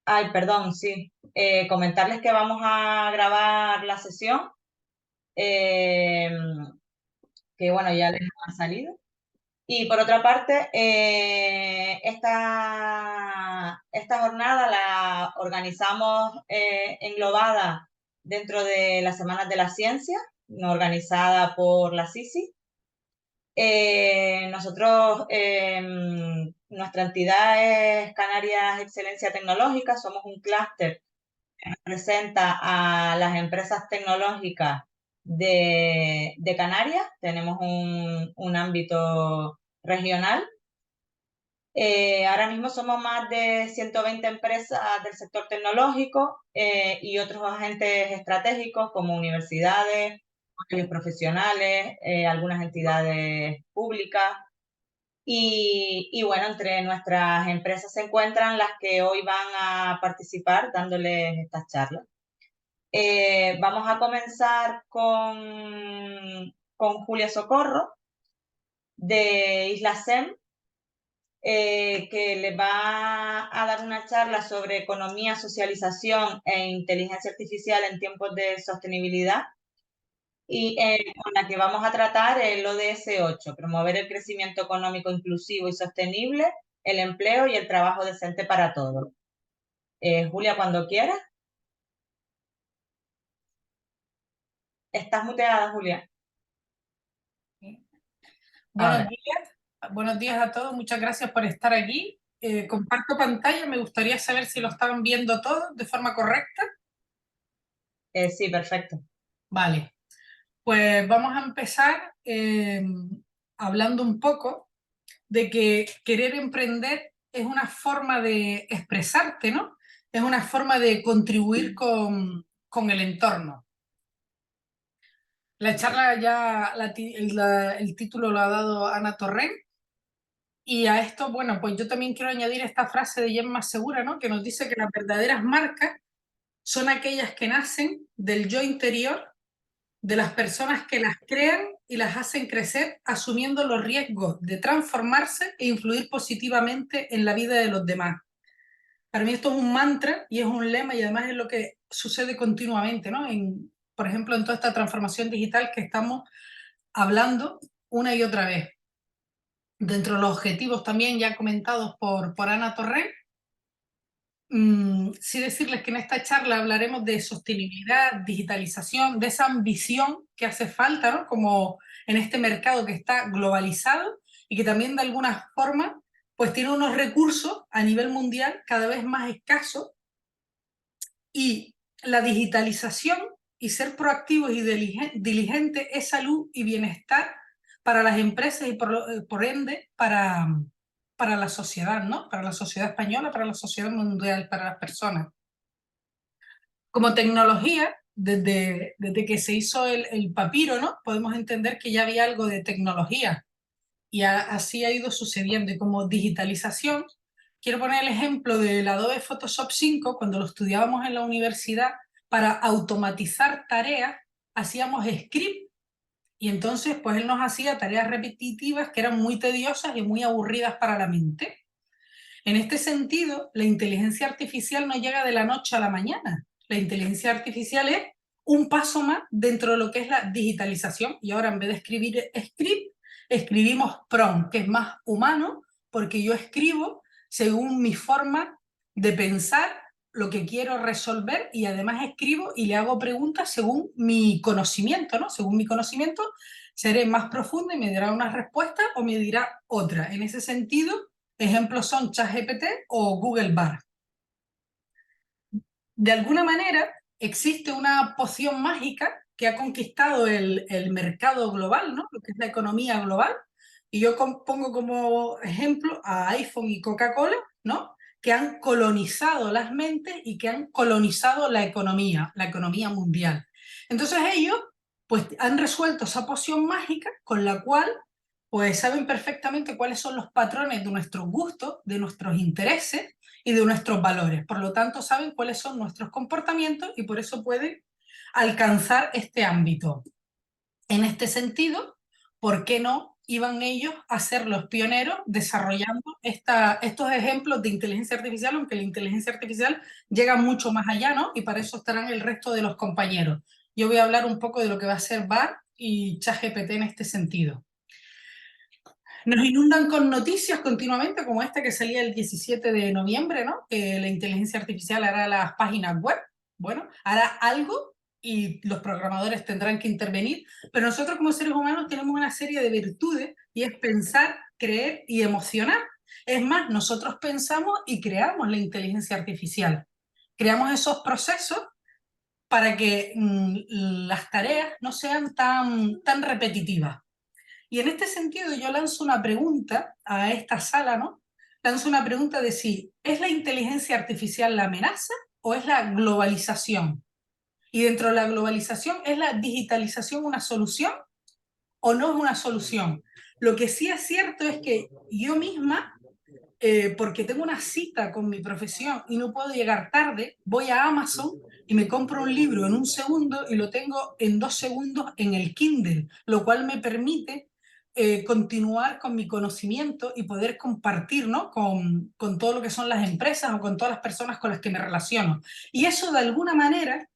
Ay, perdón, sí. Comentarles que vamos a grabar la sesión, eh, que bueno, ya les ha salido. Y por otra parte, esta jornada la organizamos englobada dentro de las Semanas de la Ciencia, no organizada por la SISI. Nosotros, nuestra entidad es Canarias Excelencia Tecnológica, somos un clúster que representa a las empresas tecnológicas de Canarias, tenemos un ámbito regional. Ahora mismo somos más de 120 empresas del sector tecnológico y otros agentes estratégicos como universidades, colegios profesionales, algunas entidades públicas. Y bueno, entre nuestras empresas se encuentran las que hoy van a participar dándoles estas charlas. Vamos a comenzar con Julia Socorro de Isla Sem, que les va a dar una charla sobre economía, socialización e inteligencia artificial en tiempos de sostenibilidad y con la que vamos a tratar el ODS 8, promover el crecimiento económico inclusivo y sostenible, el empleo y el trabajo decente para todos. Julia, cuando quieras. Estás muteada, Julia. Buenos Ahora. días, buenos días a todos, muchas gracias por estar aquí. Comparto pantalla, me gustaría saber si lo estaban viendo todos de forma correcta. Sí, perfecto. Vale, pues vamos a empezar hablando un poco de que querer emprender es una forma de expresarte, ¿no? Es una forma de contribuir con el entorno. La charla ya, el título lo ha dado Ana Torrent. Y a esto, bueno, pues yo también quiero añadir esta frase de Gemma Segura, ¿no? Que nos dice que las verdaderas marcas son aquellas que nacen del yo interior de las personas que las crean y las hacen crecer, asumiendo los riesgos de transformarse e influir positivamente en la vida de los demás. Para mí esto es un mantra y es un lema y además es lo que sucede continuamente, ¿no? Por ejemplo, en toda esta transformación digital que estamos hablando una y otra vez. Dentro de los objetivos también ya comentados por Ana Torrent, sí decirles que en esta charla hablaremos de sostenibilidad, digitalización, de esa ambición que hace falta, ¿no? Como en este mercado que está globalizado y que también de alguna forma pues tiene unos recursos a nivel mundial cada vez más escasos, y la digitalización y ser proactivos y diligentes es salud y bienestar para las empresas y por ende para la sociedad, ¿no? Para la sociedad española, para la sociedad mundial, para las personas. Como tecnología, desde que se hizo el papiro, ¿no? Podemos entender que ya había algo de tecnología y así ha ido sucediendo. Y como digitalización, quiero poner el ejemplo del Adobe Photoshop 5, cuando lo estudiábamos en la universidad, para automatizar tareas, hacíamos script y entonces pues él nos hacía tareas repetitivas que eran muy tediosas y muy aburridas para la mente. En este sentido, la inteligencia artificial no llega de la noche a la mañana. La inteligencia artificial es un paso más dentro de lo que es la digitalización y ahora en vez de escribir script, escribimos prompt, que es más humano porque yo escribo según mi forma de pensar lo que quiero resolver y además escribo y le hago preguntas según mi conocimiento, ¿no? Según mi conocimiento seré más profunda y me dirá una respuesta o me dirá otra. En ese sentido, ejemplos son ChatGPT o Google Bar. De alguna manera, existe una poción mágica que ha conquistado el mercado global, ¿no? Lo que es la economía global. Y yo pongo como ejemplo a iPhone y Coca-Cola, ¿no? Que han colonizado las mentes y que han colonizado la economía mundial. Entonces ellos, pues, han resuelto esa poción mágica con la cual, pues, saben perfectamente cuáles son los patrones de nuestros gustos, de nuestros intereses y de nuestros valores. Por lo tanto, saben cuáles son nuestros comportamientos y por eso pueden alcanzar este ámbito. En este sentido, ¿por qué no iban ellos a ser los pioneros desarrollando estos ejemplos de inteligencia artificial, aunque la inteligencia artificial llega mucho más allá, ¿no? Y para eso estarán el resto de los compañeros. Yo voy a hablar un poco de lo que va a ser BART y ChatGPT en este sentido. Nos inundan con noticias continuamente, como esta que salía el 17 de noviembre, ¿no? Que la inteligencia artificial hará las páginas web. Bueno, hará algo y los programadores tendrán que intervenir, pero nosotros como seres humanos tenemos una serie de virtudes y es pensar, creer y emocionar. Es más, nosotros pensamos y creamos la inteligencia artificial. Creamos esos procesos para que las tareas no sean tan repetitivas. Y en este sentido yo lanzo una pregunta a esta sala, ¿no? Lanzo una pregunta de si ¿es la inteligencia artificial la amenaza o es la globalización? Y dentro de la globalización, ¿es la digitalización una solución o no es una solución? Lo que sí es cierto es que yo misma, porque tengo una cita con mi profesión y no puedo llegar tarde, voy a Amazon y me compro un libro en un segundo y lo tengo en 2 segundos en el Kindle, lo cual me permite continuar con mi conocimiento y poder compartir, ¿no? con todo lo que son las empresas o con todas las personas con las que me relaciono. Y eso de alguna manera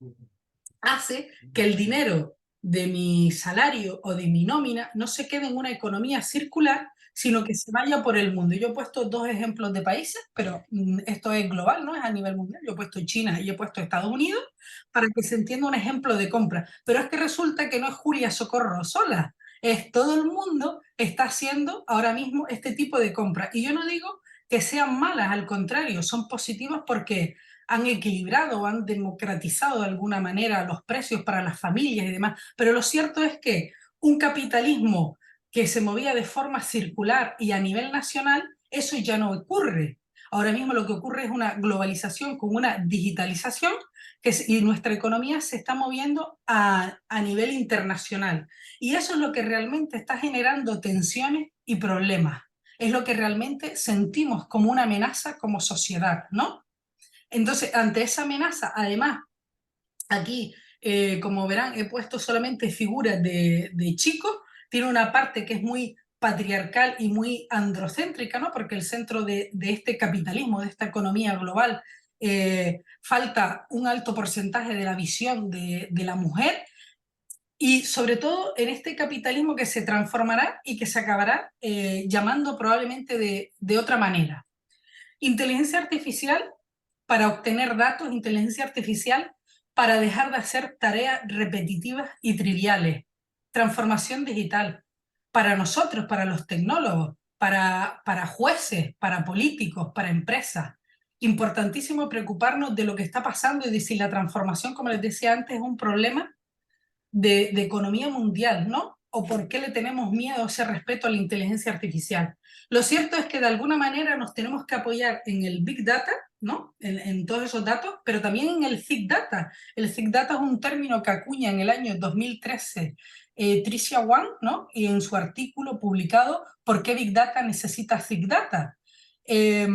hace que el dinero de mi salario o de mi nómina no se quede en una economía circular, sino que se vaya por el mundo. Yo he puesto 2 ejemplos de países, pero esto es global, ¿no? Es a nivel mundial. Yo he puesto China y he puesto Estados Unidos para que se entienda un ejemplo de compra. Pero es que resulta que no es Julia Socorro sola, es todo el mundo está haciendo ahora mismo este tipo de compra. Y yo no digo que sean malas, al contrario, son positivas porque han equilibrado o han democratizado de alguna manera los precios para las familias y demás, pero lo cierto es que un capitalismo que se movía de forma circular y a nivel nacional, eso ya no ocurre. Ahora mismo lo que ocurre es una globalización con una digitalización y nuestra economía se está moviendo a nivel internacional. Y eso es lo que realmente está generando tensiones y problemas. Es lo que realmente sentimos como una amenaza como sociedad, ¿no? Entonces, ante esa amenaza, además, aquí, como verán, he puesto solamente figuras de chicos, tiene una parte que es muy patriarcal y muy androcéntrica, ¿no? Porque el centro de este capitalismo, de esta economía global, falta un alto porcentaje de la visión de la mujer y sobre todo en este capitalismo que se transformará y que se acabará llamando probablemente de otra manera. Inteligencia artificial para obtener datos, inteligencia artificial para dejar de hacer tareas repetitivas y triviales, transformación digital para nosotros, para los tecnólogos, para jueces, para políticos, para empresas. Importantísimo preocuparnos de lo que está pasando y de si la transformación, como les decía antes, es un problema de economía mundial, ¿no? ¿O por qué le tenemos miedo a ese respeto a la inteligencia artificial? Lo cierto es que de alguna manera nos tenemos que apoyar en el Big Data, ¿no? En todos esos datos, pero también en el Thick Data. El Thick Data es un término que acuña en el año 2013 Tricia Wang, ¿no? Y en su artículo publicado, ¿por qué Big Data necesita Thick Data? Eh,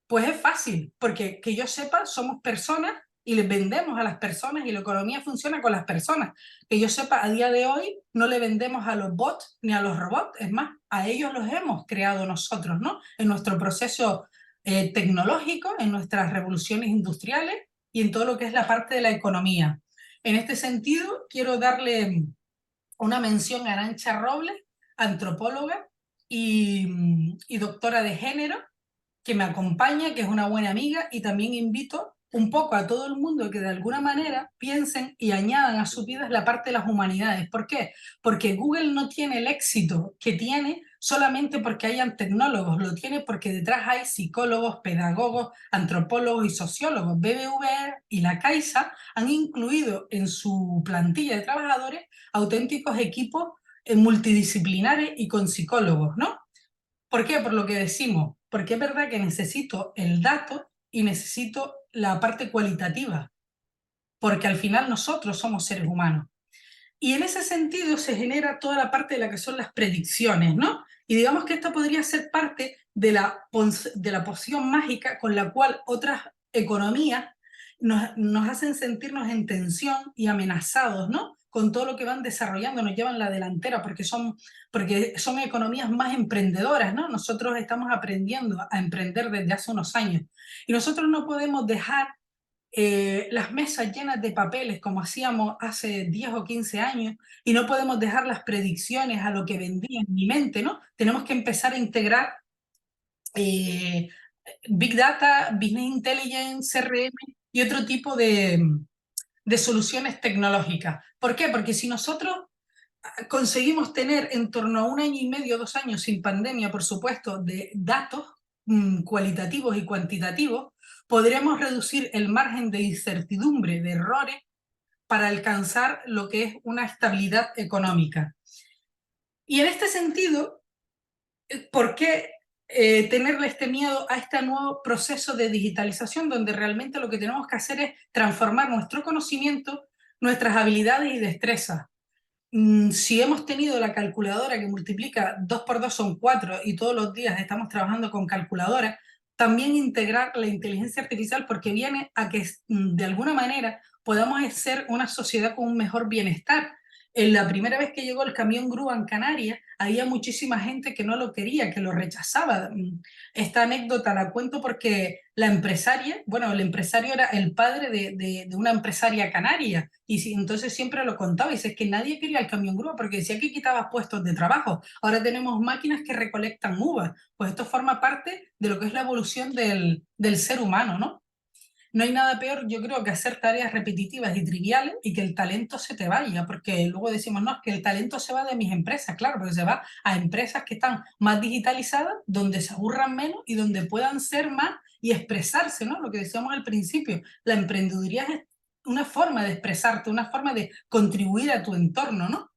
pues es fácil, porque que yo sepa, somos personas y les vendemos a las personas y la economía funciona con las personas. Que yo sepa, a día de hoy no le vendemos a los bots ni a los robots, es más, a ellos los hemos creado nosotros, ¿no? En nuestro proceso tecnológico, en nuestras revoluciones industriales y en todo lo que es la parte de la economía. En este sentido, quiero darle una mención a Arantxa Robles, antropóloga y doctora de género, que me acompaña, que es una buena amiga, y también invito un poco a todo el mundo que de alguna manera piensen y añadan a sus vidas la parte de las humanidades. ¿Por qué? Porque Google no tiene el éxito que tiene solamente porque hayan tecnólogos, lo tiene porque detrás hay psicólogos, pedagogos, antropólogos y sociólogos. BBVA y la Caixa han incluido en su plantilla de trabajadores auténticos equipos multidisciplinares y con psicólogos, ¿no? ¿Por qué? Por lo que decimos, porque es verdad que necesito el dato y necesito la parte cualitativa, porque al final nosotros somos seres humanos. Y en ese sentido se genera toda la parte de la que son las predicciones, ¿no? Y digamos que esta podría ser parte de la poción mágica con la cual otras economías nos hacen sentirnos en tensión y amenazados, ¿no? con todo lo que van desarrollando, nos llevan la delantera porque son economías más emprendedoras, ¿no? Nosotros estamos aprendiendo a emprender desde hace unos años y nosotros no podemos dejar las mesas llenas de papeles como hacíamos hace 10 o 15 años y no podemos dejar las predicciones a lo que vendía en mi mente, ¿no? Tenemos que empezar a integrar eh, Big Data, Business Intelligence, CRM y otro tipo de soluciones tecnológicas. ¿Por qué? Porque si nosotros conseguimos tener en torno a 1 año y medio, 2 años sin pandemia, por supuesto, de datos cualitativos y cuantitativos, podremos reducir el margen de incertidumbre, de errores, para alcanzar lo que es una estabilidad económica. Y en este sentido, ¿por qué tenerle este miedo a este nuevo proceso de digitalización donde realmente lo que tenemos que hacer es transformar nuestro conocimiento, nuestras habilidades y destrezas? Si hemos tenido la calculadora que multiplica 2 por 2 son 4 y todos los días estamos trabajando con calculadora, también integrar la inteligencia artificial porque viene a que de alguna manera podamos ser una sociedad con un mejor bienestar. En la primera vez que llegó el camión grúa en Canarias, había muchísima gente que no lo quería, que lo rechazaba. Esta anécdota la cuento porque la empresaria, bueno, el empresario era el padre de una empresaria canaria, y entonces siempre lo contaba, y dice, es que nadie quería el camión grúa porque decía que quitaba puestos de trabajo. Ahora tenemos máquinas que recolectan uvas. Pues esto forma parte de lo que es la evolución del ser humano, ¿no? No hay nada peor, yo creo, que hacer tareas repetitivas y triviales y que el talento se te vaya, porque luego decimos, no, es que el talento se va de mis empresas, claro, porque se va a empresas que están más digitalizadas, donde se aburran menos y donde puedan ser más y expresarse, ¿no? Lo que decíamos al principio, la emprendeduría es una forma de expresarte, una forma de contribuir a tu entorno, ¿no?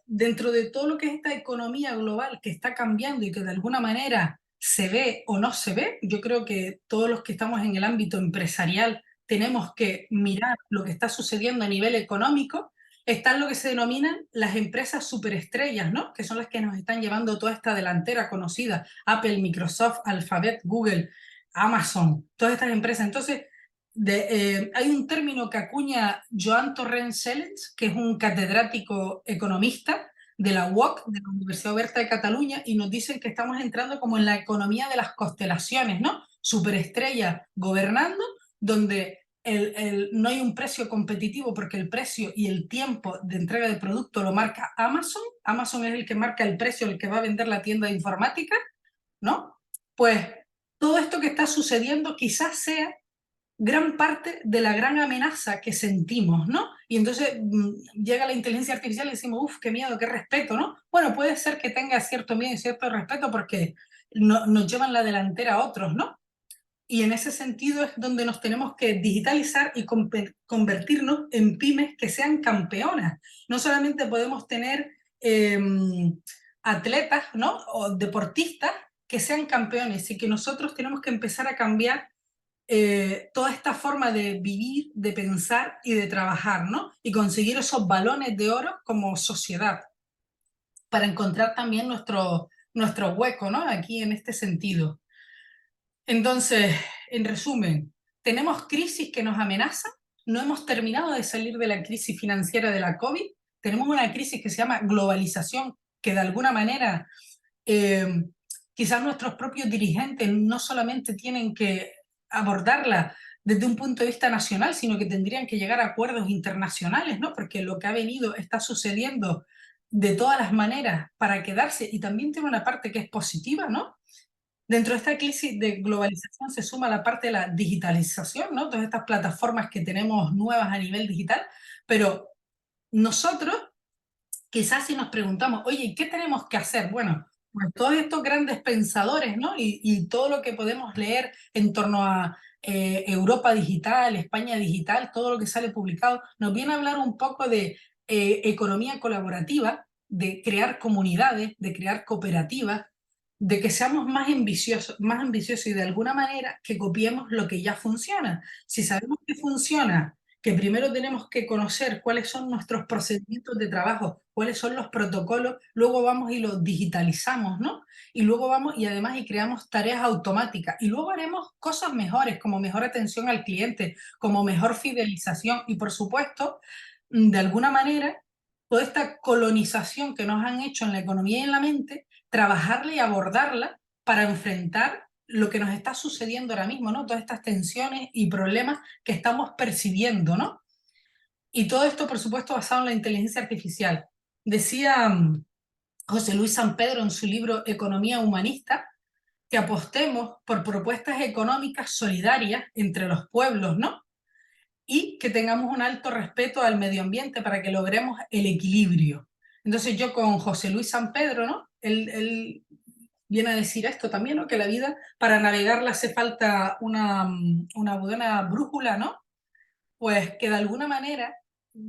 Dentro de todo lo que es esta economía global que está cambiando y que de alguna manera se ve o no se ve, yo creo que todos los que estamos en el ámbito empresarial tenemos que mirar lo que está sucediendo a nivel económico. Están lo que se denominan las empresas superestrellas, ¿no? Que son las que nos están llevando toda esta delantera conocida: Apple, Microsoft, Alphabet, Google, Amazon, todas estas empresas. Entonces, hay un término que acuña Joan Torrent Sellens, que es un catedrático economista de la UOC, de la Universidad Oberta de Cataluña, y nos dicen que estamos entrando como en la economía de las constelaciones, ¿no? Superestrella gobernando, donde no hay un precio competitivo porque el precio y el tiempo de entrega de producto lo marca Amazon. Amazon es el que marca el precio, el que va a vender la tienda de informática, ¿no? Pues todo esto que está sucediendo quizás sea gran parte de la gran amenaza que sentimos, ¿no? Y entonces llega la inteligencia artificial y decimos, uff, qué miedo, qué respeto, ¿no? Bueno, puede ser que tenga cierto miedo y cierto respeto porque nos llevan la delantera a otros, ¿no? Y en ese sentido es donde nos tenemos que digitalizar y convertirnos en pymes que sean campeonas. No solamente podemos tener atletas, ¿no? O deportistas que sean campeones, y que nosotros tenemos que empezar a cambiar toda esta forma de vivir, de pensar y de trabajar, ¿no? Y conseguir esos balones de oro como sociedad para encontrar también nuestro hueco, ¿no? Aquí en este sentido. Entonces, en resumen, tenemos crisis que nos amenazan, no hemos terminado de salir de la crisis financiera de la COVID, tenemos una crisis que se llama globalización, que de alguna manera eh, quizás nuestros propios dirigentes no solamente tienen que abordarla desde un punto de vista nacional, sino que tendrían que llegar a acuerdos internacionales, ¿no? Porque lo que ha venido está sucediendo de todas las maneras para quedarse, y también tiene una parte que es positiva, ¿no? Dentro de esta crisis de globalización se suma la parte de la digitalización, ¿no? Todas estas plataformas que tenemos nuevas a nivel digital, pero nosotros quizás si nos preguntamos, oye, ¿qué tenemos que hacer? Bueno, pues todos estos grandes pensadores, ¿no? Y todo lo que podemos leer en torno a Europa digital, España digital, todo lo que sale publicado, nos viene a hablar un poco de economía colaborativa, de crear comunidades, de crear cooperativas, de que seamos más ambiciosos y de alguna manera que copiemos lo que ya funciona. Si sabemos que funciona que primero tenemos que conocer cuáles son nuestros procedimientos de trabajo, cuáles son los protocolos, luego vamos y los digitalizamos, ¿no? Y luego vamos y además y creamos tareas automáticas y luego haremos cosas mejores, como mejor atención al cliente, como mejor fidelización y por supuesto, de alguna manera, toda esta colonización que nos han hecho en la economía y en la mente, trabajarla y abordarla para enfrentar lo que nos está sucediendo ahora mismo, ¿no? Todas estas tensiones y problemas que estamos percibiendo, ¿no? Y todo esto, por supuesto, basado en la inteligencia artificial. Decía José Luis San Pedro en su libro Economía Humanista que apostemos por propuestas económicas solidarias entre los pueblos, ¿no? Y que tengamos un alto respeto al medio ambiente para que logremos el equilibrio. Entonces yo con José Luis San Pedro, ¿no? Él viene a decir esto también, ¿no? Que la vida, para navegarla hace falta una buena brújula, ¿no? Pues que de alguna manera,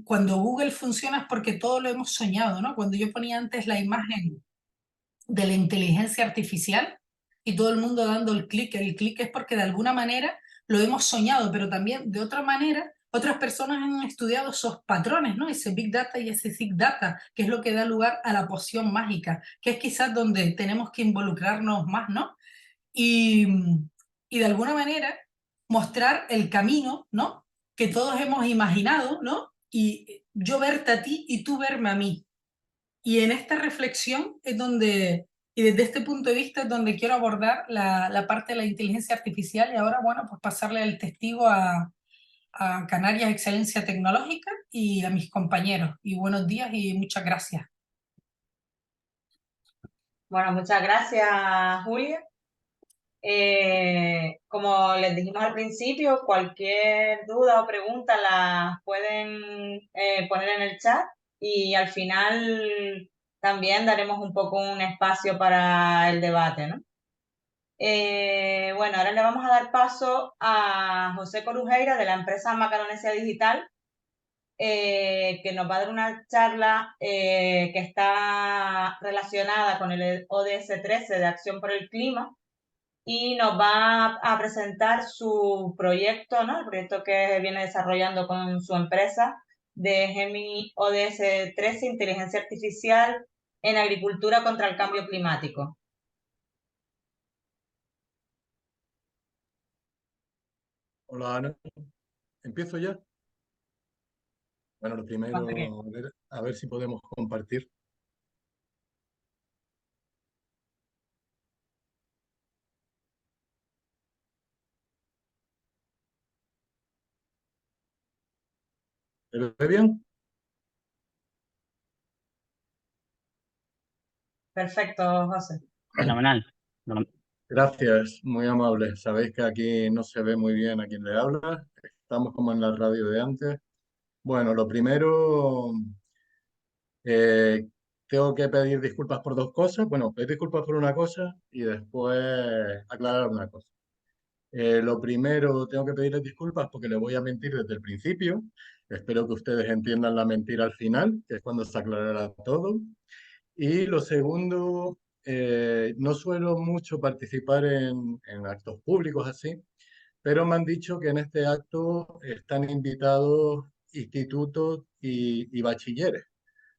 cuando Google funciona es porque todo lo hemos soñado, ¿no? Cuando yo ponía antes la imagen de la inteligencia artificial y todo el mundo dando el clic es porque de alguna manera lo hemos soñado, pero también de otra manera otras personas han estudiado esos patrones, ¿no? Ese Big Data y ese Big Data, que es lo que da lugar a la poción mágica, que es quizás donde tenemos que involucrarnos más, ¿no? Y, y de alguna manera mostrar el camino, ¿no? Que todos hemos imaginado, ¿no? Y yo verte a ti y tú verme a mí. Y en esta reflexión es donde, y desde este punto de vista es donde quiero abordar la parte de la inteligencia artificial y ahora, bueno, pues pasarle el testigo a Canarias Excelencia Tecnológica y a mis compañeros. Y buenos días y muchas gracias. Bueno, muchas gracias, Julia. Como les dijimos al principio, cualquier duda o pregunta la pueden poner en el chat y al final también daremos un poco un espacio para el debate, ¿no? Bueno, ahora le vamos a dar paso a José Corujeira de la empresa Macaronesia Digital, que nos va a dar una charla que está relacionada con el ODS 13 de Acción por el Clima y nos va a presentar su proyecto, ¿no? El proyecto que viene desarrollando con su empresa de Gemini ODS 13, Inteligencia Artificial en Agricultura contra el Cambio Climático. Hola Ana, ¿empiezo ya? Bueno, lo primero, a ver si podemos compartir. ¿Me ve bien? Perfecto, José. Fenomenal. Gracias, muy amable. Sabéis que aquí no se ve muy bien a quien le habla. Estamos como en la radio de antes. Bueno, lo primero, eh, tengo que pedir disculpas por dos cosas. Bueno, pedir disculpas por una cosa y después aclarar una cosa. Lo primero, tengo que pedirles disculpas porque les voy a mentir desde el principio. Espero que ustedes entiendan la mentira al final, que es cuando se aclarará todo. Y lo segundo, no suelo mucho participar en actos públicos así, pero me han dicho que en este acto están invitados institutos y bachilleres.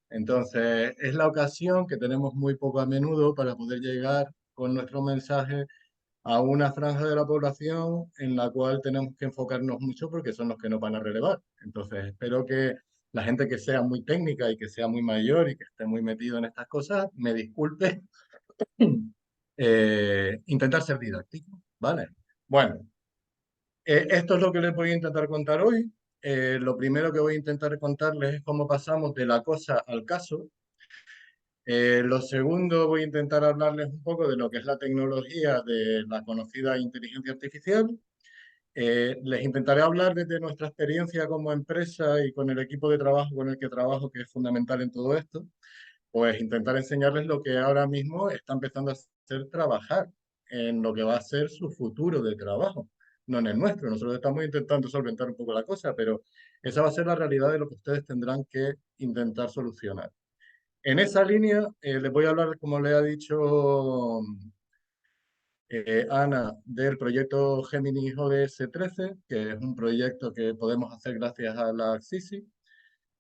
Entonces, es la ocasión que tenemos muy poco a menudo para poder llegar con nuestro mensaje a una franja de la población en la cual tenemos que enfocarnos mucho porque son los que nos van a relevar. Entonces, espero que la gente que sea muy técnica y que sea muy mayor y que esté muy metido en estas cosas, me disculpe. Intentar ser didáctico, ¿vale? Bueno, esto es lo que les voy a intentar contar hoy. Lo primero que voy a intentar contarles es cómo pasamos de la cosa al caso. Lo segundo, voy a intentar hablarles un poco de lo que es la tecnología de la conocida inteligencia artificial. Les intentaré hablar desde nuestra experiencia como empresa y con el equipo de trabajo con el que trabajo, que es fundamental en todo esto, pues intentar enseñarles lo que ahora mismo está empezando a hacer trabajar en lo que va a ser su futuro de trabajo, no en el nuestro. Nosotros estamos intentando solventar un poco la cosa, pero esa va a ser la realidad de lo que ustedes tendrán que intentar solucionar. En esa línea, les voy a hablar, como le ha dicho Ana, del proyecto Géminis ODS 13, que es un proyecto que podemos hacer gracias a la CSIC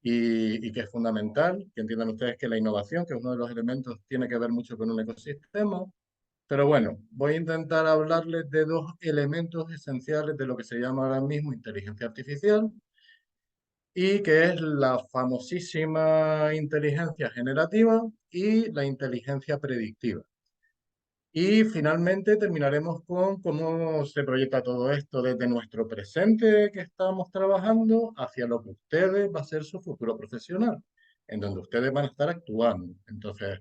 y que es fundamental, que entiendan ustedes que la innovación, que es uno de los elementos, tiene que ver mucho con un ecosistema. Pero bueno, voy a intentar hablarles de dos elementos esenciales de lo que se llama ahora mismo inteligencia artificial y que es la famosísima inteligencia generativa y la inteligencia predictiva. Y finalmente terminaremos con cómo se proyecta todo esto desde nuestro presente que estamos trabajando hacia lo que ustedes va a ser su futuro profesional, en donde ustedes van a estar actuando. Entonces,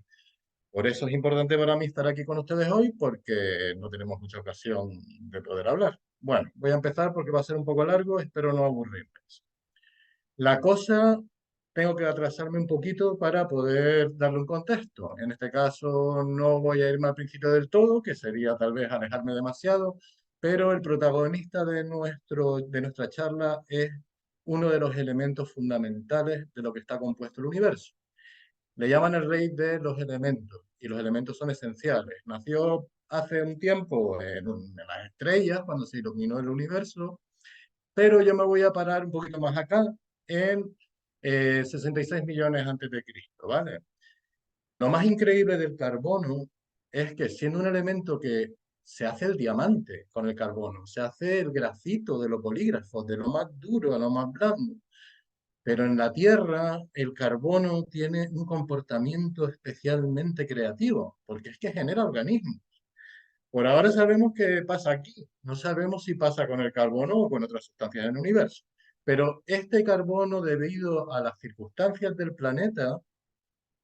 por eso es importante para mí estar aquí con ustedes hoy, porque no tenemos mucha ocasión de poder hablar. Bueno, voy a empezar porque va a ser un poco largo, espero no aburrirles. La cosa, tengo que atrasarme un poquito para poder darle un contexto. En este caso no voy a irme al principio del todo, que sería tal vez alejarme demasiado, pero el protagonista de nuestra charla es uno de los elementos fundamentales de lo que está compuesto el universo. Le llaman el rey de los elementos y los elementos son esenciales. Nació hace un tiempo en las estrellas, cuando se iluminó el universo, pero yo me voy a parar un poquito más acá, en 66 millones antes de Cristo, ¿vale? Lo más increíble del carbono es que siendo un elemento que se hace el diamante con el carbono, se hace el grafito de los bolígrafos, de lo más duro a lo más blando, pero en la Tierra el carbono tiene un comportamiento especialmente creativo, porque es que genera organismos. Por ahora sabemos qué pasa aquí, no sabemos si pasa con el carbono o con otras sustancias en el universo, pero este carbono, debido a las circunstancias del planeta,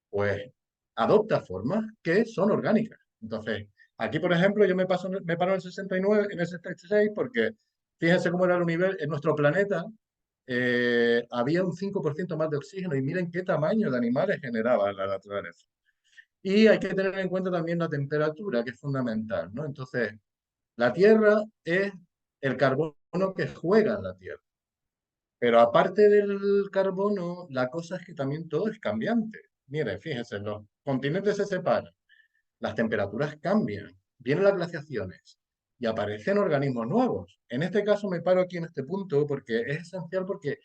pues adopta formas que son orgánicas. Entonces, aquí, por ejemplo, yo me paro en el 69, en el 66, porque fíjense cómo era el universo, en nuestro planeta había un 5% más de oxígeno y miren qué tamaño de animales generaba la naturaleza. Y hay que tener en cuenta también la temperatura, que es fundamental, ¿no? Entonces, la Tierra es el carbono que juega en la Tierra. Pero aparte del carbono, la cosa es que también todo es cambiante. Miren, fíjense, los continentes se separan, las temperaturas cambian, vienen las glaciaciones y aparecen organismos nuevos. En este caso me paro aquí en este punto porque es esencial, porque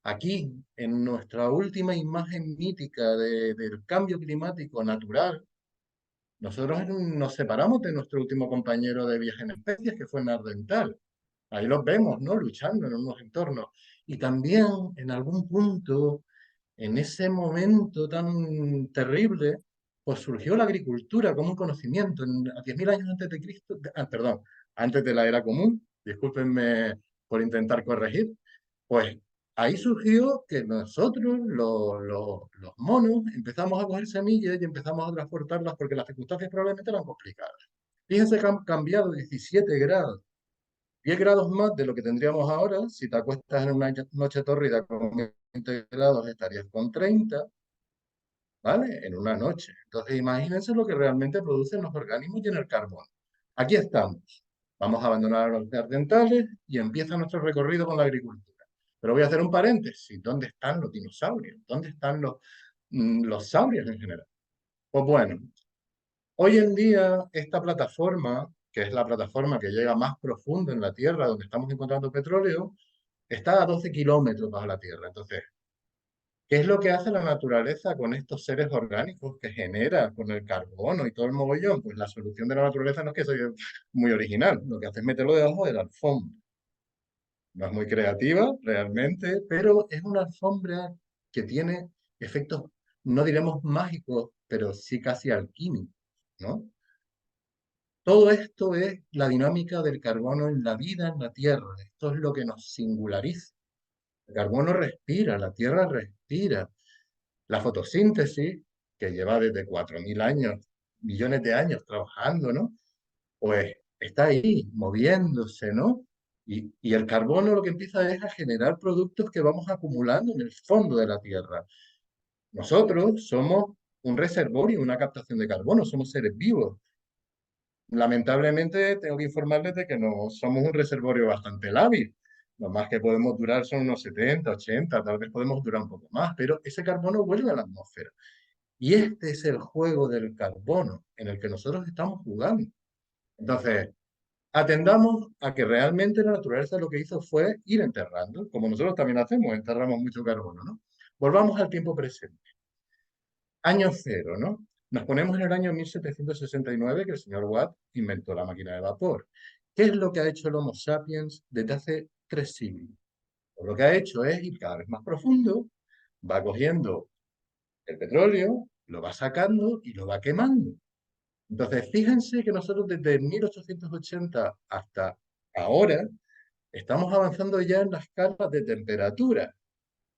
aquí, en nuestra última imagen mítica del cambio climático natural, nosotros nos separamos de nuestro último compañero de viaje en especies, que fue Nardental. Ahí los vemos, ¿no? Luchando en unos entornos. Y también, en algún punto, en ese momento tan terrible, pues surgió la agricultura como un conocimiento. A 10.000 años antes de Cristo, perdón, antes de la era común, discúlpenme por intentar corregir, pues ahí surgió que nosotros, los monos, empezamos a coger semillas y empezamos a transportarlas porque las circunstancias probablemente eran complicadas. Fíjense que han cambiado 17 grados, 10 grados más de lo que tendríamos ahora. Si te acuestas en una noche tórrida con 20 grados, estarías con 30, ¿vale? En una noche. Entonces, imagínense lo que realmente producen los organismos y en el carbono. Aquí estamos. Vamos a abandonar los dentales y empieza nuestro recorrido con la agricultura. Pero voy a hacer un paréntesis. ¿Dónde están los dinosaurios? ¿Dónde están los saurios en general? Pues bueno, hoy en día esta plataforma, que es la plataforma que llega más profundo en la Tierra, donde estamos encontrando petróleo, está a 12 kilómetros bajo la Tierra. Entonces, ¿qué es lo que hace la naturaleza con estos seres orgánicos que genera con el carbono y todo el mogollón? Pues la solución de la naturaleza no es que sea muy original, lo que hace es meterlo debajo de la alfombra. No es muy creativa realmente, pero es una alfombra que tiene efectos, no diremos mágicos, pero sí casi alquímicos, ¿no? Todo esto es la dinámica del carbono en la vida en la Tierra. Esto es lo que nos singulariza. El carbono respira, la Tierra respira. La fotosíntesis, que lleva desde 4.000 años, millones de años trabajando, ¿no? Pues está ahí, moviéndose, ¿no? Y el carbono lo que empieza es a generar productos que vamos acumulando en el fondo de la Tierra. Nosotros somos un reservorio, una captación de carbono, somos seres vivos. Lamentablemente tengo que informarles de que no somos un reservorio bastante lábil. Lo más que podemos durar son unos 70, 80, tal vez podemos durar un poco más, pero ese carbono vuelve a la atmósfera. Y este es el juego del carbono en el que nosotros estamos jugando. Entonces, atendamos a que realmente la naturaleza lo que hizo fue ir enterrando, como nosotros también hacemos, enterramos mucho carbono, ¿no? Volvamos al tiempo presente. Año cero, ¿no? Nos ponemos en el año 1769 que el señor Watt inventó la máquina de vapor. ¿Qué es lo que ha hecho el Homo sapiens desde hace 3 siglos? Pues lo que ha hecho es ir cada vez más profundo, va cogiendo el petróleo, lo va sacando y lo va quemando. Entonces, fíjense que nosotros desde 1880 hasta ahora estamos avanzando ya en las escalas de temperatura.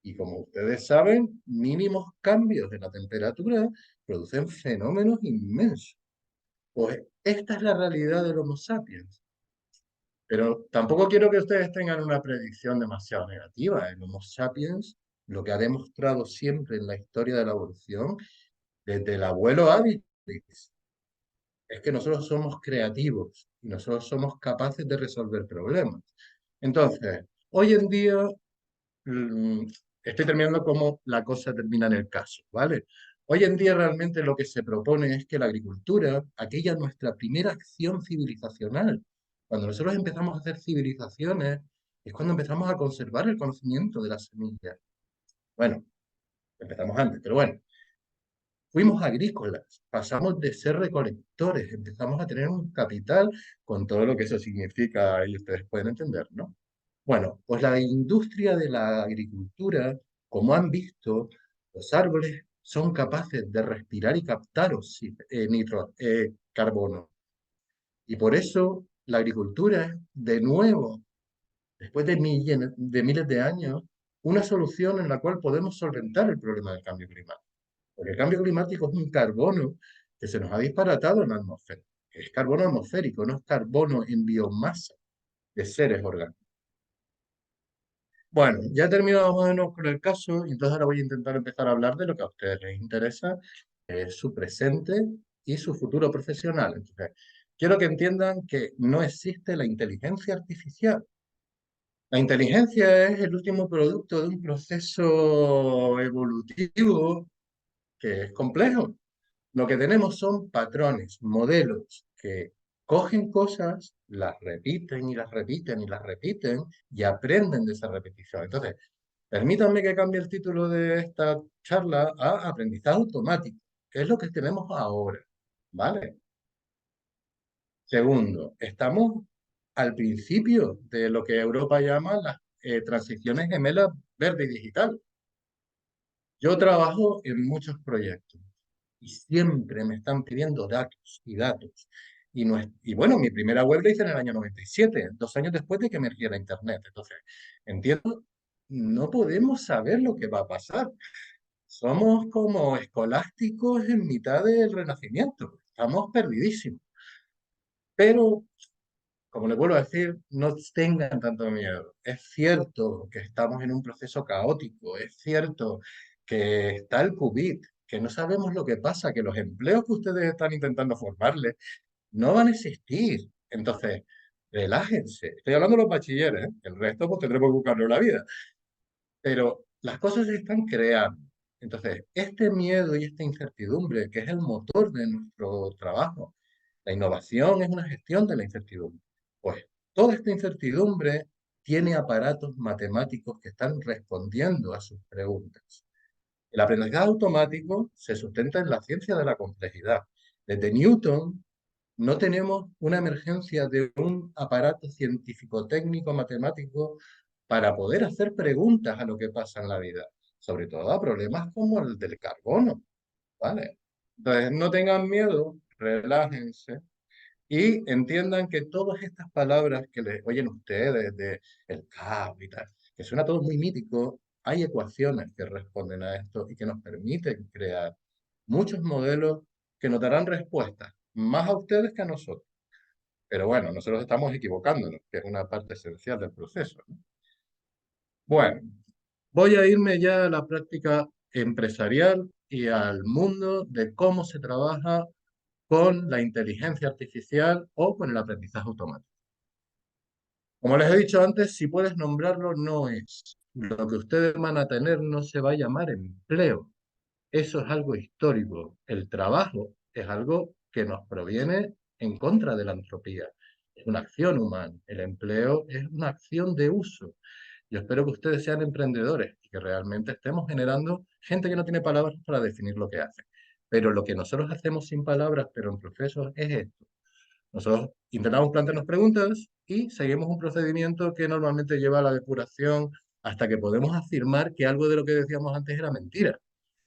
Y como ustedes saben, mínimos cambios de la temperatura producen fenómenos inmensos. Pues esta es la realidad del Homo sapiens. Pero tampoco quiero que ustedes tengan una predicción demasiado negativa. El Homo sapiens, lo que ha demostrado siempre en la historia de la evolución, desde el abuelo Habilis, es que nosotros somos creativos y nosotros somos capaces de resolver problemas. Entonces, hoy en día mm, estoy terminando como la cosa termina en el caso, ¿vale? Hoy en día realmente lo que se propone es que la agricultura, aquella nuestra primera acción civilizacional, cuando nosotros empezamos a hacer civilizaciones, es cuando empezamos a conservar el conocimiento de las semillas. Bueno, empezamos antes, pero bueno, fuimos agrícolas, pasamos de ser recolectores, empezamos a tener un capital con todo lo que eso significa y ustedes pueden entender, ¿no? Bueno, pues la industria de la agricultura, como han visto, los árboles son capaces de respirar y captar carbono. Y por eso la agricultura, de nuevo, después de miles de años, una solución en la cual podemos solventar el problema del cambio climático. Porque el cambio climático es un carbono que se nos ha disparatado en la atmósfera. Es carbono atmosférico, no es carbono en biomasa de seres orgánicos. Bueno, ya he terminado más o menos con el caso y entonces ahora voy a intentar empezar a hablar de lo que a ustedes les interesa, que es su presente y su futuro profesional. Entonces, quiero que entiendan que no existe la inteligencia artificial. La inteligencia es el último producto de un proceso evolutivo que es complejo. Lo que tenemos son patrones, modelos que cogen cosas, las repiten y las repiten y las repiten y aprenden de esa repetición. Entonces, permítanme que cambie el título de esta charla a aprendizaje automático, que es lo que tenemos ahora, ¿vale? Segundo, estamos al principio de lo que Europa llama las transiciones gemelas verde y digital. Yo trabajo en muchos proyectos y siempre me están pidiendo datos y datos. Y bueno, mi primera web la hice en el año 97, 2 años después de que emergiera Internet. Entonces, entiendo, no podemos saber lo que va a pasar. Somos como escolásticos en mitad del Renacimiento. Estamos perdidísimos. Pero, como les vuelvo a decir, no tengan tanto miedo. Es cierto que estamos en un proceso caótico. Es cierto que está el COVID, que no sabemos lo que pasa, que los empleos que ustedes están intentando formarles no van a existir. Entonces, relájense. Estoy hablando de los bachilleres, ¿eh? El resto pues tendremos que buscarlo la vida. Pero las cosas se están creando. Entonces, este miedo y esta incertidumbre, que es el motor de nuestro trabajo, la innovación es una gestión de la incertidumbre. Pues toda esta incertidumbre tiene aparatos matemáticos que están respondiendo a sus preguntas. El aprendizaje automático se sustenta en la ciencia de la complejidad. Desde Newton no tenemos una emergencia de un aparato científico, técnico, matemático para poder hacer preguntas a lo que pasa en la vida, sobre todo a problemas como el del carbono, ¿vale? Entonces, no tengan miedo, relájense y entiendan que todas estas palabras que les oyen ustedes de el caos y tal, que suena todo muy mítico, hay ecuaciones que responden a esto y que nos permiten crear muchos modelos que nos darán respuestas, más a ustedes que a nosotros. Pero bueno, nosotros estamos equivocándonos, que es una parte esencial del proceso, ¿no? Bueno, voy a irme ya a la práctica empresarial y al mundo de cómo se trabaja con la inteligencia artificial o con el aprendizaje automático. Como les he dicho antes, si puedes nombrarlo, no es. Lo que ustedes van a tener no se va a llamar empleo. Eso es algo histórico. El trabajo es algo que nos proviene en contra de la entropía. Es una acción humana. El empleo es una acción de uso. Yo espero que ustedes sean emprendedores y que realmente estemos generando gente que no tiene palabras para definir lo que hace. Pero lo que nosotros hacemos sin palabras, pero en procesos, es esto. Nosotros intentamos plantearnos preguntas y seguimos un procedimiento que normalmente lleva a la depuración hasta que podemos afirmar que algo de lo que decíamos antes era mentira.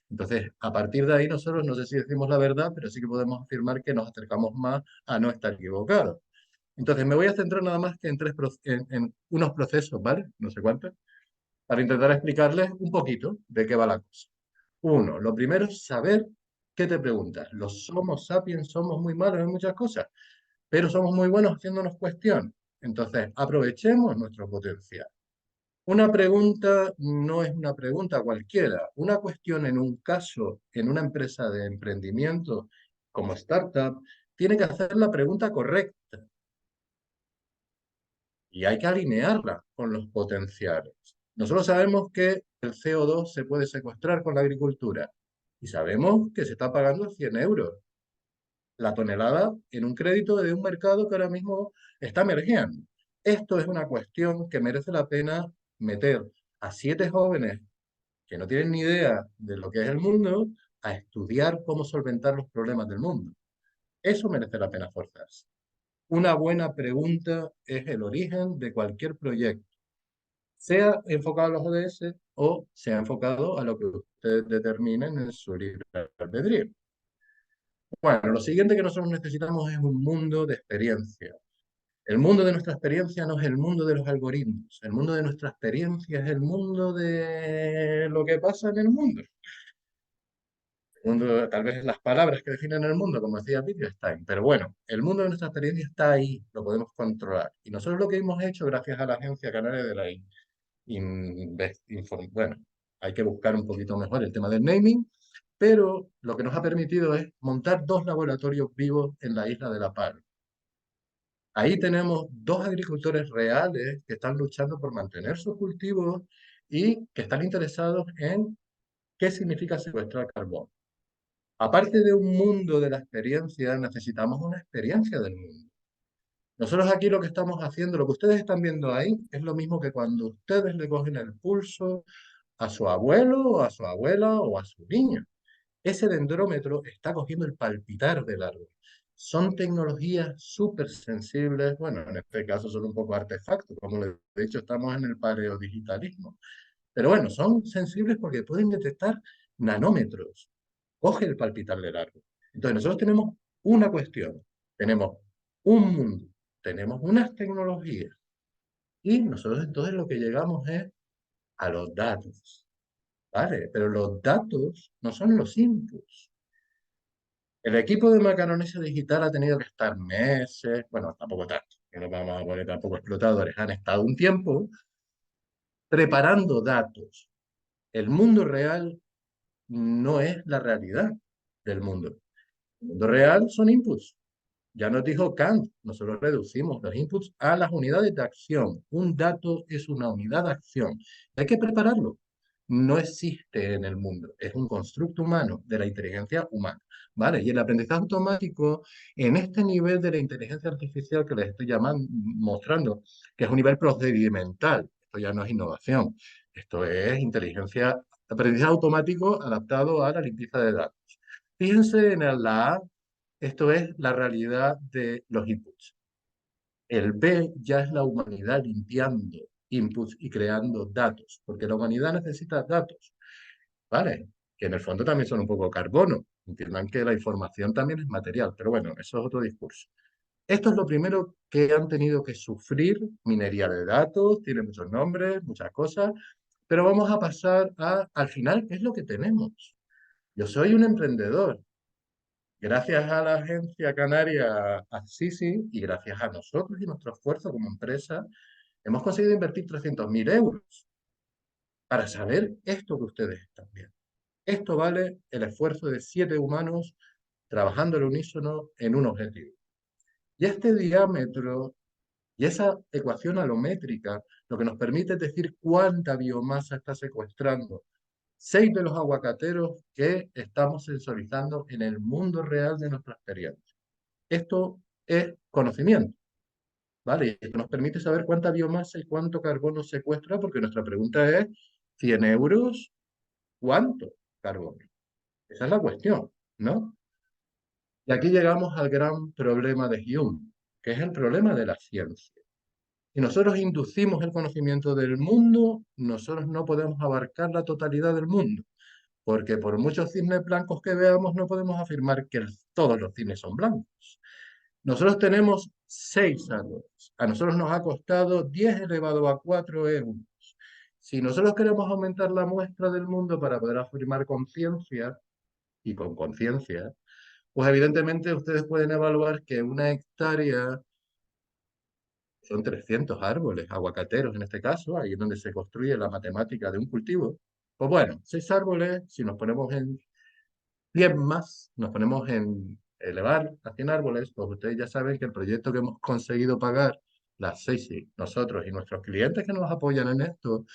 Entonces, a partir de ahí nosotros no sé si decimos la verdad, pero sí que podemos afirmar que nos acercamos más a no estar equivocados. Entonces, me voy a centrar nada más que en, en unos procesos, ¿vale? No sé cuántos, para intentar explicarles un poquito de qué va la cosa. Uno, lo primero es saber qué te preguntas. Los Homo sapiens somos muy malos en muchas cosas, pero somos muy buenos haciéndonos cuestiones. Entonces, aprovechemos nuestro potencial. Una pregunta no es una pregunta cualquiera. Una cuestión en un caso, en una empresa de emprendimiento como startup, tiene que hacer la pregunta correcta y hay que alinearla con los potenciales. Nosotros sabemos que el CO2 se puede secuestrar con la agricultura y sabemos que se está pagando 100 euros la tonelada en un crédito de un mercado que ahora mismo está emergiendo. Esto es una cuestión que merece la pena meter a 7 jóvenes que no tienen ni idea de lo que es el mundo a estudiar cómo solventar los problemas del mundo. Eso merece la pena forzarse. Una buena pregunta es el origen de cualquier proyecto, sea enfocado a los ODS o sea enfocado a lo que ustedes determinen en su libre albedrío. Bueno, lo siguiente que nosotros necesitamos es un mundo de experiencia. El mundo de nuestra experiencia no es el mundo de los algoritmos. El mundo de nuestra experiencia es el mundo de lo que pasa en el mundo. El mundo, tal vez las palabras que definen el mundo, como decía Wittgenstein. Pero bueno, el mundo de nuestra experiencia está ahí, lo podemos controlar. Y nosotros lo que hemos hecho, gracias a la Agencia Canaria de la bueno, hay que buscar un poquito mejor el tema del naming, pero lo que nos ha permitido es montar 2 laboratorios vivos en la isla de La Palma. Ahí tenemos 2 agricultores reales que están luchando por mantener sus cultivos y que están interesados en qué significa secuestrar carbón. Aparte de un mundo de la experiencia, necesitamos una experiencia del mundo. Nosotros aquí lo que estamos haciendo, lo que ustedes están viendo ahí, es lo mismo que cuando ustedes le cogen el pulso a su abuelo o a su abuela o a su niño. Ese dendrómetro está cogiendo el palpitar del árbol. Son tecnologías súper sensibles, bueno, en este caso son un poco artefactos, como les he dicho, estamos en el paleodigitalismo. Pero bueno, son sensibles porque pueden detectar nanómetros. Coge el palpitar del árbol. Entonces, nosotros tenemos una cuestión, tenemos un mundo, tenemos unas tecnologías y nosotros entonces lo que llegamos es a los datos, ¿vale? Pero los datos no son los inputs. El equipo de Macaronesia Digital ha tenido que estar meses, bueno, tampoco tanto, que no vamos a poner tampoco explotadores, han estado un tiempo preparando datos. El mundo real no es la realidad del mundo. El mundo real son inputs. Ya nos dijo Kant, nosotros reducimos los inputs a las unidades de acción. Un dato es una unidad de acción. Hay que prepararlo. No existe en el mundo. Es un constructo humano de la inteligencia humana. ¿Vale? Y el aprendizaje automático, en este nivel de la inteligencia artificial que les estoy mostrando, que es un nivel procedimental, esto ya no es innovación, esto es inteligencia, aprendizaje automático adaptado a la limpieza de datos. Fíjense en la A, esto es la realidad de los inputs. El B ya es la humanidad limpiando inputs y creando datos, porque la humanidad necesita datos, ¿vale? Que en el fondo también son un poco carbono. Entiendan que la información también es material, pero bueno, eso es otro discurso. Esto es lo primero que han tenido que sufrir, minería de datos, tiene muchos nombres, muchas cosas, pero vamos a pasar al final, ¿qué es lo que tenemos? Yo soy un emprendedor. Gracias a la agencia canaria Assisi y gracias a nosotros y nuestro esfuerzo como empresa, hemos conseguido invertir 300.000 euros para saber esto que ustedes están viendo. Esto vale el esfuerzo de 7 humanos trabajando al unísono en un objetivo. Y este diámetro y esa ecuación alométrica lo que nos permite es decir cuánta biomasa está secuestrando 6 de los aguacateros que estamos sensorizando en el mundo real de nuestra experiencia. Esto es conocimiento, ¿vale? Y esto nos permite saber cuánta biomasa y cuánto carbono secuestra, porque nuestra pregunta es, 100 euros, ¿cuánto carbono? Esa es la cuestión, ¿no? Y aquí llegamos al gran problema de Hume, que es el problema de la ciencia. Si nosotros inducimos el conocimiento del mundo, nosotros no podemos abarcar la totalidad del mundo, porque por muchos cisnes blancos que veamos, no podemos afirmar que todos los cisnes son blancos. Nosotros tenemos 6 árboles. A nosotros nos ha costado 10 elevado a 4 euros. Si nosotros queremos aumentar la muestra del mundo para poder afirmar con ciencia y con conciencia, pues evidentemente ustedes pueden evaluar que una hectárea son 300 árboles, aguacateros en este caso, ahí es donde se construye la matemática de un cultivo. Pues bueno, 6 árboles, si nos ponemos en 100 más, nos ponemos en elevar a 100 árboles, pues ustedes ya saben que el proyecto que hemos conseguido pagar, las 6, sí, nosotros y nuestros clientes que nos apoyan en esto,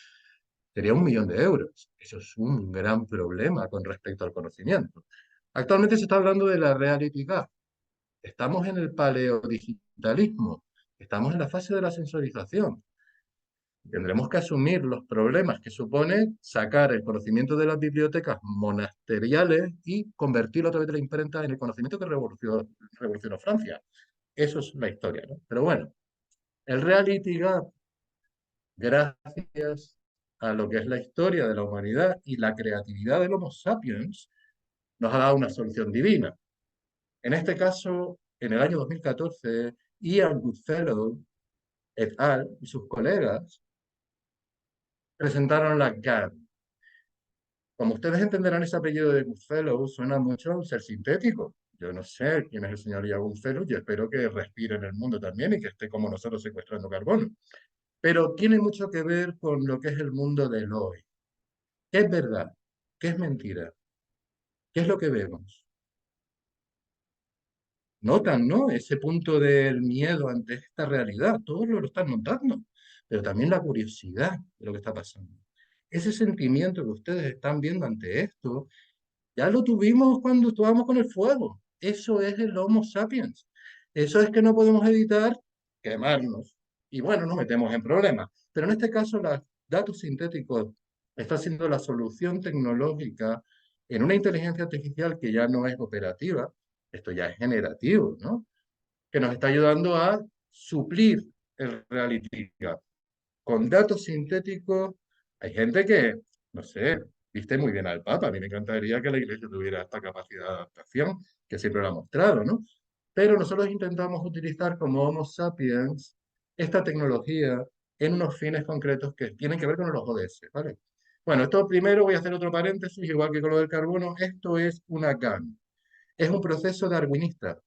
sería 1 millón de euros. Eso es un gran problema con respecto al conocimiento. Actualmente se está hablando de la reality gap. Estamos en el paleodigitalismo, estamos en la fase de la sensorización. Tendremos que asumir los problemas que supone sacar el conocimiento de las bibliotecas monasteriales y convertirlo a través de la imprenta en el conocimiento que revolucionó Francia. Eso es la historia, ¿no? Pero bueno, el reality gap, gracias a lo que es la historia de la humanidad y la creatividad del Homo sapiens, nos ha dado una solución divina. En este caso, en el año 2014, Ian Goodfellow et al. Y sus colegas presentaron la GAN. Como ustedes entenderán, ese apellido de Goodfellow suena mucho a un ser sintético. Yo no sé quién es el señor Ian Goodfellow y espero que respire en el mundo también y que esté como nosotros secuestrando carbono. Pero tiene mucho que ver con lo que es el mundo del hoy. ¿Qué es verdad? ¿Qué es mentira? ¿Qué es lo que vemos? Notan, ¿no? Ese punto del miedo ante esta realidad. Todos lo están notando. Pero también la curiosidad de lo que está pasando. Ese sentimiento que ustedes están viendo ante esto, ya lo tuvimos cuando estábamos con el fuego. Eso es el Homo sapiens. Eso es que no podemos evitar quemarnos. Y bueno, nos metemos en problemas. Pero en este caso, los datos sintéticos está siendo la solución tecnológica en una inteligencia artificial que ya no es operativa, esto ya es generativo, ¿no? Que nos está ayudando a suplir el reality gap. Con datos sintéticos, hay gente que, no sé, viste muy bien al Papa. A mí me encantaría que la Iglesia tuviera esta capacidad de adaptación, que siempre lo ha mostrado, ¿no? Pero nosotros intentamos utilizar como Homo sapiens esta tecnología en unos fines concretos que tienen que ver con los ODS, ¿vale? Bueno, esto primero voy a hacer otro paréntesis, igual que con lo del carbono, esto es una GAN, es un proceso darwinista.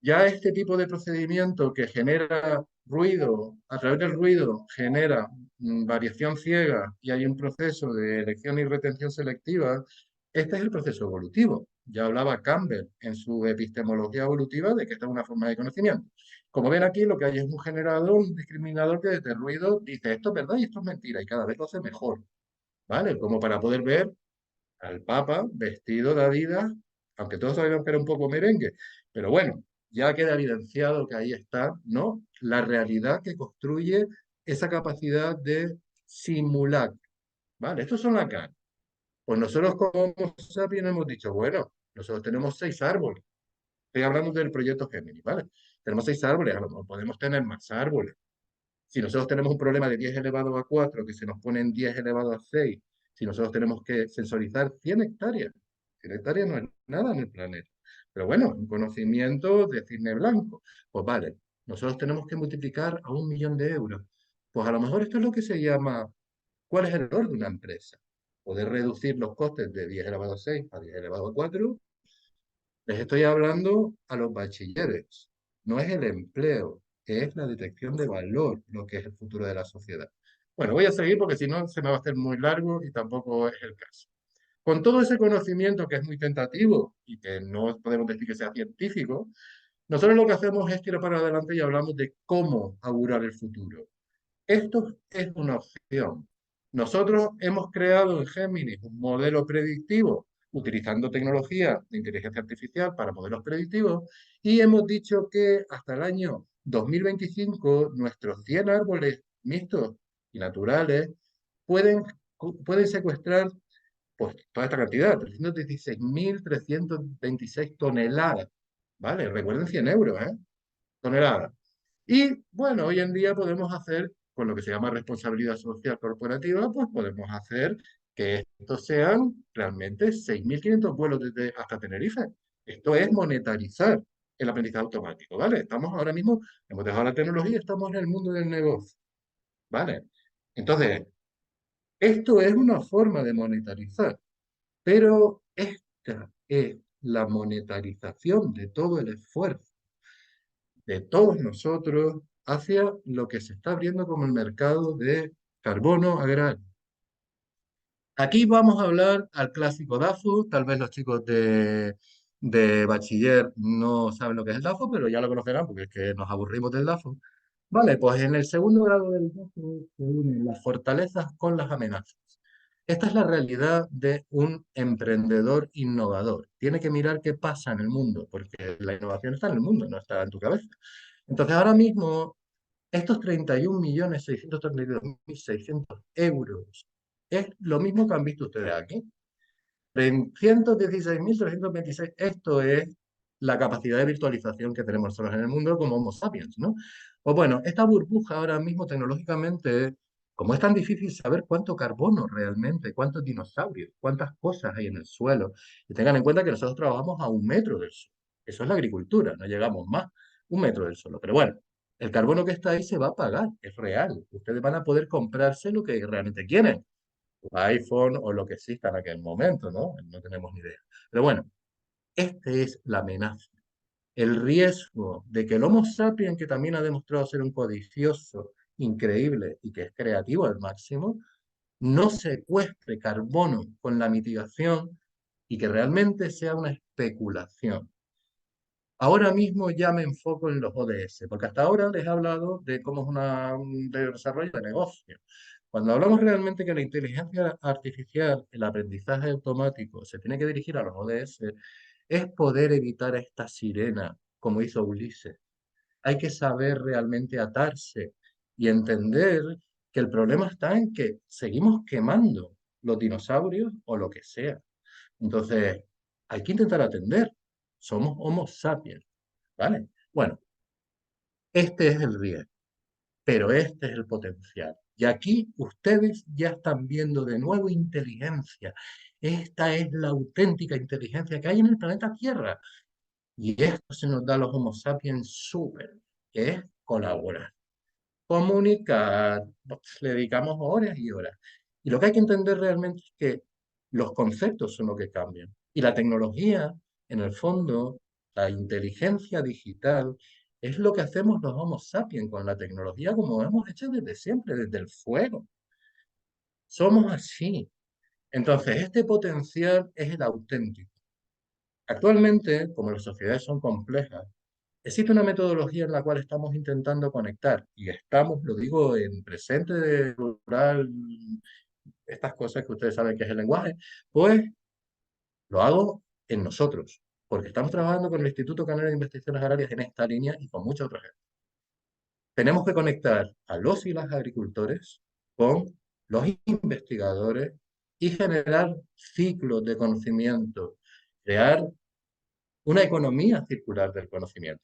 Ya este tipo de procedimiento que genera ruido, a través del ruido genera variación ciega y hay un proceso de elección y retención selectiva, este es el proceso evolutivo. Ya hablaba Campbell en su epistemología evolutiva de que esta es una forma de conocimiento. Como ven aquí, lo que hay es un generador, un discriminador que desde el ruido dice esto es verdad y esto es mentira y cada vez lo hace mejor, ¿vale? Como para poder ver al Papa vestido de Adidas, aunque todos sabíamos que era un poco merengue, pero bueno, ya queda evidenciado que ahí está, ¿no? La realidad que construye esa capacidad de simular, ¿vale? Estos son las caras. Pues nosotros como Homo sapiens hemos dicho, bueno, nosotros tenemos 6 árboles. Estoy hablando del proyecto Géminis, ¿vale? Tenemos 6 árboles, a lo mejor podemos tener más árboles. Si nosotros tenemos un problema de 10 elevado a 4 que se nos pone en 10 elevado a 6, si nosotros tenemos que sensorizar 100 hectáreas, 100 hectáreas no es nada en el planeta. Pero bueno, un conocimiento de cisne blanco. Pues vale, nosotros tenemos que multiplicar a 1 millón de euros. Pues a lo mejor esto es lo que se llama, ¿cuál es el error de una empresa? Poder reducir los costes de 10 elevado a 6 a 10 elevado a 4. Les estoy hablando a los bachilleres. No es el empleo, es la detección de valor lo que es el futuro de la sociedad. Bueno, voy a seguir porque si no se me va a hacer muy largo y tampoco es el caso. Con todo ese conocimiento que es muy tentativo y que no podemos decir que sea científico, nosotros lo que hacemos es tirar para adelante y hablamos de cómo augurar el futuro. Esto es una opción. Nosotros hemos creado en Géminis un modelo predictivo utilizando tecnología de inteligencia artificial para modelos predictivos, y hemos dicho que hasta el año 2025 nuestros 100 árboles mixtos y naturales pueden, pueden secuestrar pues, toda esta cantidad, 316.326 toneladas, ¿vale? Recuerden 100 euros, ¿eh? Toneladas. Y bueno, hoy en día podemos hacer, con lo que se llama responsabilidad social corporativa, pues podemos hacer que estos sean realmente 6.500 vuelos desde hasta Tenerife. Esto es monetarizar el aprendizaje automático, ¿vale? Estamos ahora mismo, hemos dejado la tecnología, estamos en el mundo del negocio, ¿vale? Entonces, esto es una forma de monetarizar, pero esta es la monetarización de todo el esfuerzo de todos nosotros hacia lo que se está abriendo como el mercado de carbono agrario. Aquí vamos a hablar al clásico DAFO, tal vez los chicos de bachiller no saben lo que es el DAFO, pero ya lo conocerán porque es que nos aburrimos del DAFO. Vale, pues en el segundo grado del DAFO se unen las fortalezas con las amenazas. Esta es la realidad de un emprendedor innovador. Tiene que mirar qué pasa en el mundo, porque la innovación está en el mundo, no está en tu cabeza. Entonces, ahora mismo, estos 31.632.600 euros es lo mismo que han visto ustedes aquí. 316.326, esto es la capacidad de virtualización que tenemos nosotros en el mundo como Homo sapiens, ¿no? Pues bueno, esta burbuja ahora mismo tecnológicamente, como es tan difícil saber cuánto carbono realmente, cuántos dinosaurios, cuántas cosas hay en el suelo, y tengan en cuenta que nosotros trabajamos a 1 metro del suelo. Eso es la agricultura, no llegamos más, 1 metro del suelo. Pero bueno, el carbono que está ahí se va a pagar, es real. Ustedes van a poder comprarse lo que realmente quieren, iPhone o lo que exista en aquel momento, ¿no? No tenemos ni idea. Pero bueno, esta es la amenaza. El riesgo de que el Homo sapiens, que también ha demostrado ser un codicioso increíble y que es creativo al máximo, no secuestre carbono con la mitigación y que realmente sea una especulación. Ahora mismo ya me enfoco en los ODS, porque hasta ahora les he hablado de cómo es un desarrollo de negocio. Cuando hablamos realmente que la inteligencia artificial, el aprendizaje automático, se tiene que dirigir a los ODS, es poder evitar esta sirena, como hizo Ulises. Hay que saber realmente atarse y entender que el problema está en que seguimos quemando los dinosaurios o lo que sea. Entonces, hay que intentar atender. Somos Homo sapiens, ¿vale? Bueno, este es el riesgo, pero este es el potencial. Y aquí ustedes ya están viendo de nuevo inteligencia. Esta es la auténtica inteligencia que hay en el planeta Tierra. Y esto se nos da a los Homo sapiens súper, que es colaborar, comunicar, le dedicamos horas y horas. Y lo que hay que entender realmente es que los conceptos son lo que cambian. Y la tecnología, en el fondo, la inteligencia digital, es lo que hacemos los Homo sapiens con la tecnología, como hemos hecho desde siempre, desde el fuego. Somos así. Entonces, este potencial es el auténtico. Actualmente, como las sociedades son complejas, existe una metodología en la cual estamos intentando conectar, y estamos, lo digo en presente de plural, estas cosas que ustedes saben que es el lenguaje, pues lo hago en nosotros, porque estamos trabajando con el Instituto Canario de Investigaciones Agrarias en esta línea y con mucha otra gente. Tenemos que conectar a los y las agricultores con los investigadores y generar ciclos de conocimiento, crear una economía circular del conocimiento.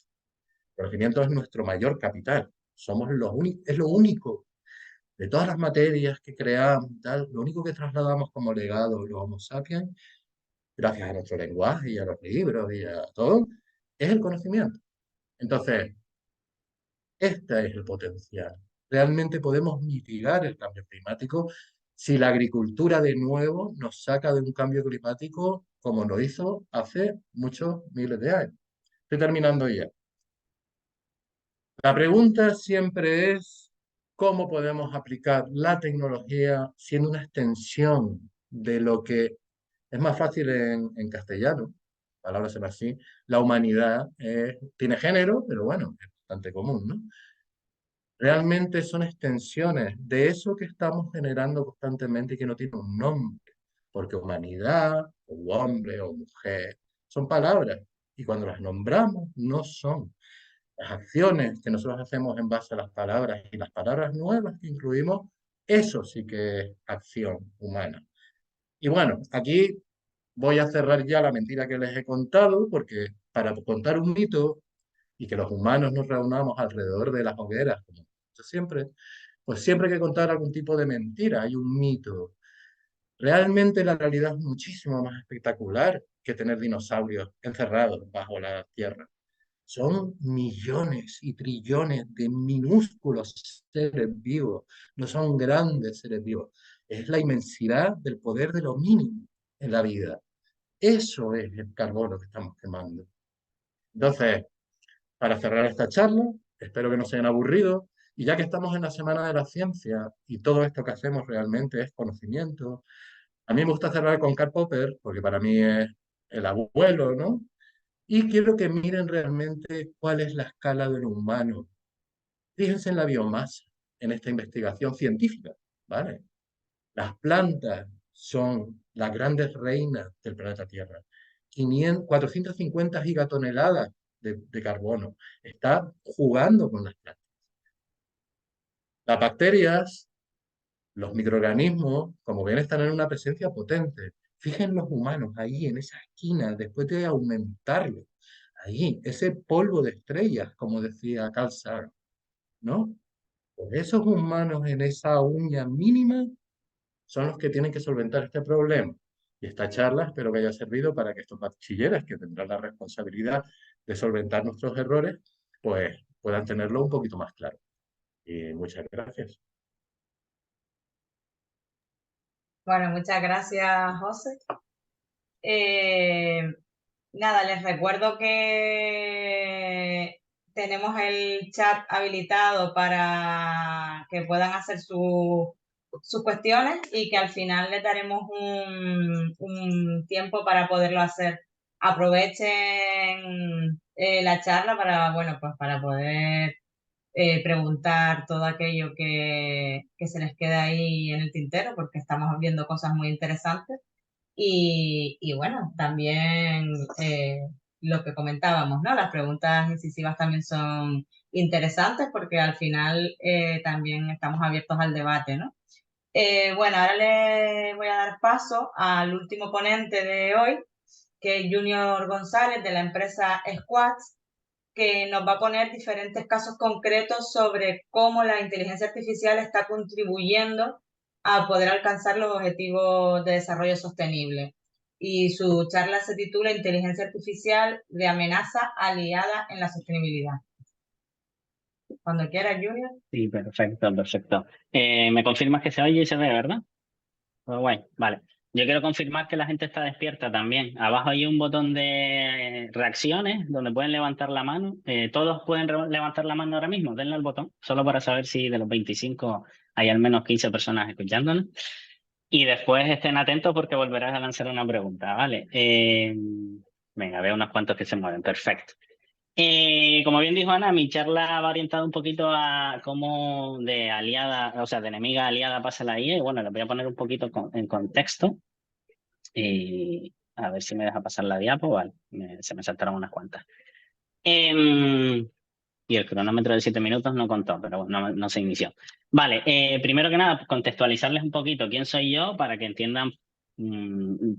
El conocimiento es nuestro mayor capital. Es lo único de todas las materias que creamos, tal, lo único que trasladamos como legado los Homo sapiens, gracias a nuestro lenguaje y a los libros y a todo, es el conocimiento. Entonces, este es el potencial. Realmente podemos mitigar el cambio climático si la agricultura de nuevo nos saca de un cambio climático como lo hizo hace muchos miles de años. Estoy terminando ya. La pregunta siempre es cómo podemos aplicar la tecnología siendo una extensión de lo que es más fácil en castellano, palabras son así, la humanidad tiene género, pero bueno, es bastante común, ¿no? Realmente son extensiones de eso que estamos generando constantemente y que no tiene un nombre, porque humanidad o hombre o mujer, son palabras. Y cuando las nombramos, no son. Las acciones que nosotros hacemos en base a las palabras y las palabras nuevas que incluimos, eso sí que es acción humana. Y bueno, aquí voy a cerrar ya la mentira que les he contado, porque para contar un mito y que los humanos nos reunamos alrededor de las hogueras, como siempre, pues siempre hay que contar algún tipo de mentira, hay un mito. Realmente la realidad es muchísimo más espectacular que tener dinosaurios encerrados bajo la tierra. Son millones y trillones de minúsculos seres vivos, no son grandes seres vivos. Es la inmensidad del poder de lo mínimo en la vida. Eso es el carbono que estamos quemando. Entonces, para cerrar esta charla, espero que no se hayan aburrido. Y ya que estamos en la Semana de la Ciencia y todo esto que hacemos realmente es conocimiento, a mí me gusta cerrar con Karl Popper, porque para mí es el abuelo, ¿no? Y quiero que miren realmente cuál es la escala de lo humano. Fíjense en la biomasa, en esta investigación científica, ¿vale? Las plantas son las grandes reinas del planeta Tierra. 450 gigatoneladas de carbono. Está jugando con las plantas. Las bacterias, los microorganismos, como ven, están en una presencia potente. Fíjense los humanos ahí en esa esquina, después de aumentarlo. Ahí, ese polvo de estrellas, como decía Carl Sagan, ¿no? Pues esos humanos en esa uña mínima son los que tienen que solventar este problema. Y esta charla espero que haya servido para que estos bachilleres que tendrán la responsabilidad de solventar nuestros errores, pues puedan tenerlo un poquito más claro. Y muchas gracias. Bueno, muchas gracias, José. Eh, Nada, les recuerdo que tenemos el chat habilitado para que puedan hacer sus cuestiones y que al final les daremos un tiempo para poderlo hacer. Aprovechen la charla para, bueno, pues para poder preguntar todo aquello que se les queda ahí en el tintero, porque estamos viendo cosas muy interesantes. Y bueno, también lo que comentábamos, ¿no? Las preguntas incisivas también son interesantes porque al final también estamos abiertos al debate, ¿no? Bueno, ahora le voy a dar paso al último ponente de hoy, que es Junior González de la empresa Squads, que nos va a poner diferentes casos concretos sobre cómo la inteligencia artificial está contribuyendo a poder alcanzar los objetivos de desarrollo sostenible. Y su charla se titula Inteligencia artificial de amenaza aliada en la sostenibilidad. Cuando quieras, Junior. Sí, perfecto, perfecto. ¿Me confirmas que se oye y se ve, verdad? Pues guay, vale. Yo quiero confirmar que la gente está despierta también. Abajo hay un botón de reacciones donde pueden levantar la mano. Todos pueden levantar la mano ahora mismo. Denle al botón, solo para saber si de los 25 hay al menos 15 personas escuchándonos. Y después estén atentos porque volverás a lanzar una pregunta, ¿vale? Venga, veo unos cuantos que se mueven. Perfecto. Como bien dijo Ana, mi charla va orientada un poquito a cómo de aliada, o sea, de enemiga a aliada pasa la IA. Y bueno, les voy a poner un poquito en contexto. Y a ver si me deja pasar la diapo. Vale, se me saltaron unas cuantas. Em, y el cronómetro de 7 minutos no contó, pero bueno, no se inició. Vale, primero que nada, contextualizarles un poquito quién soy yo para que entiendan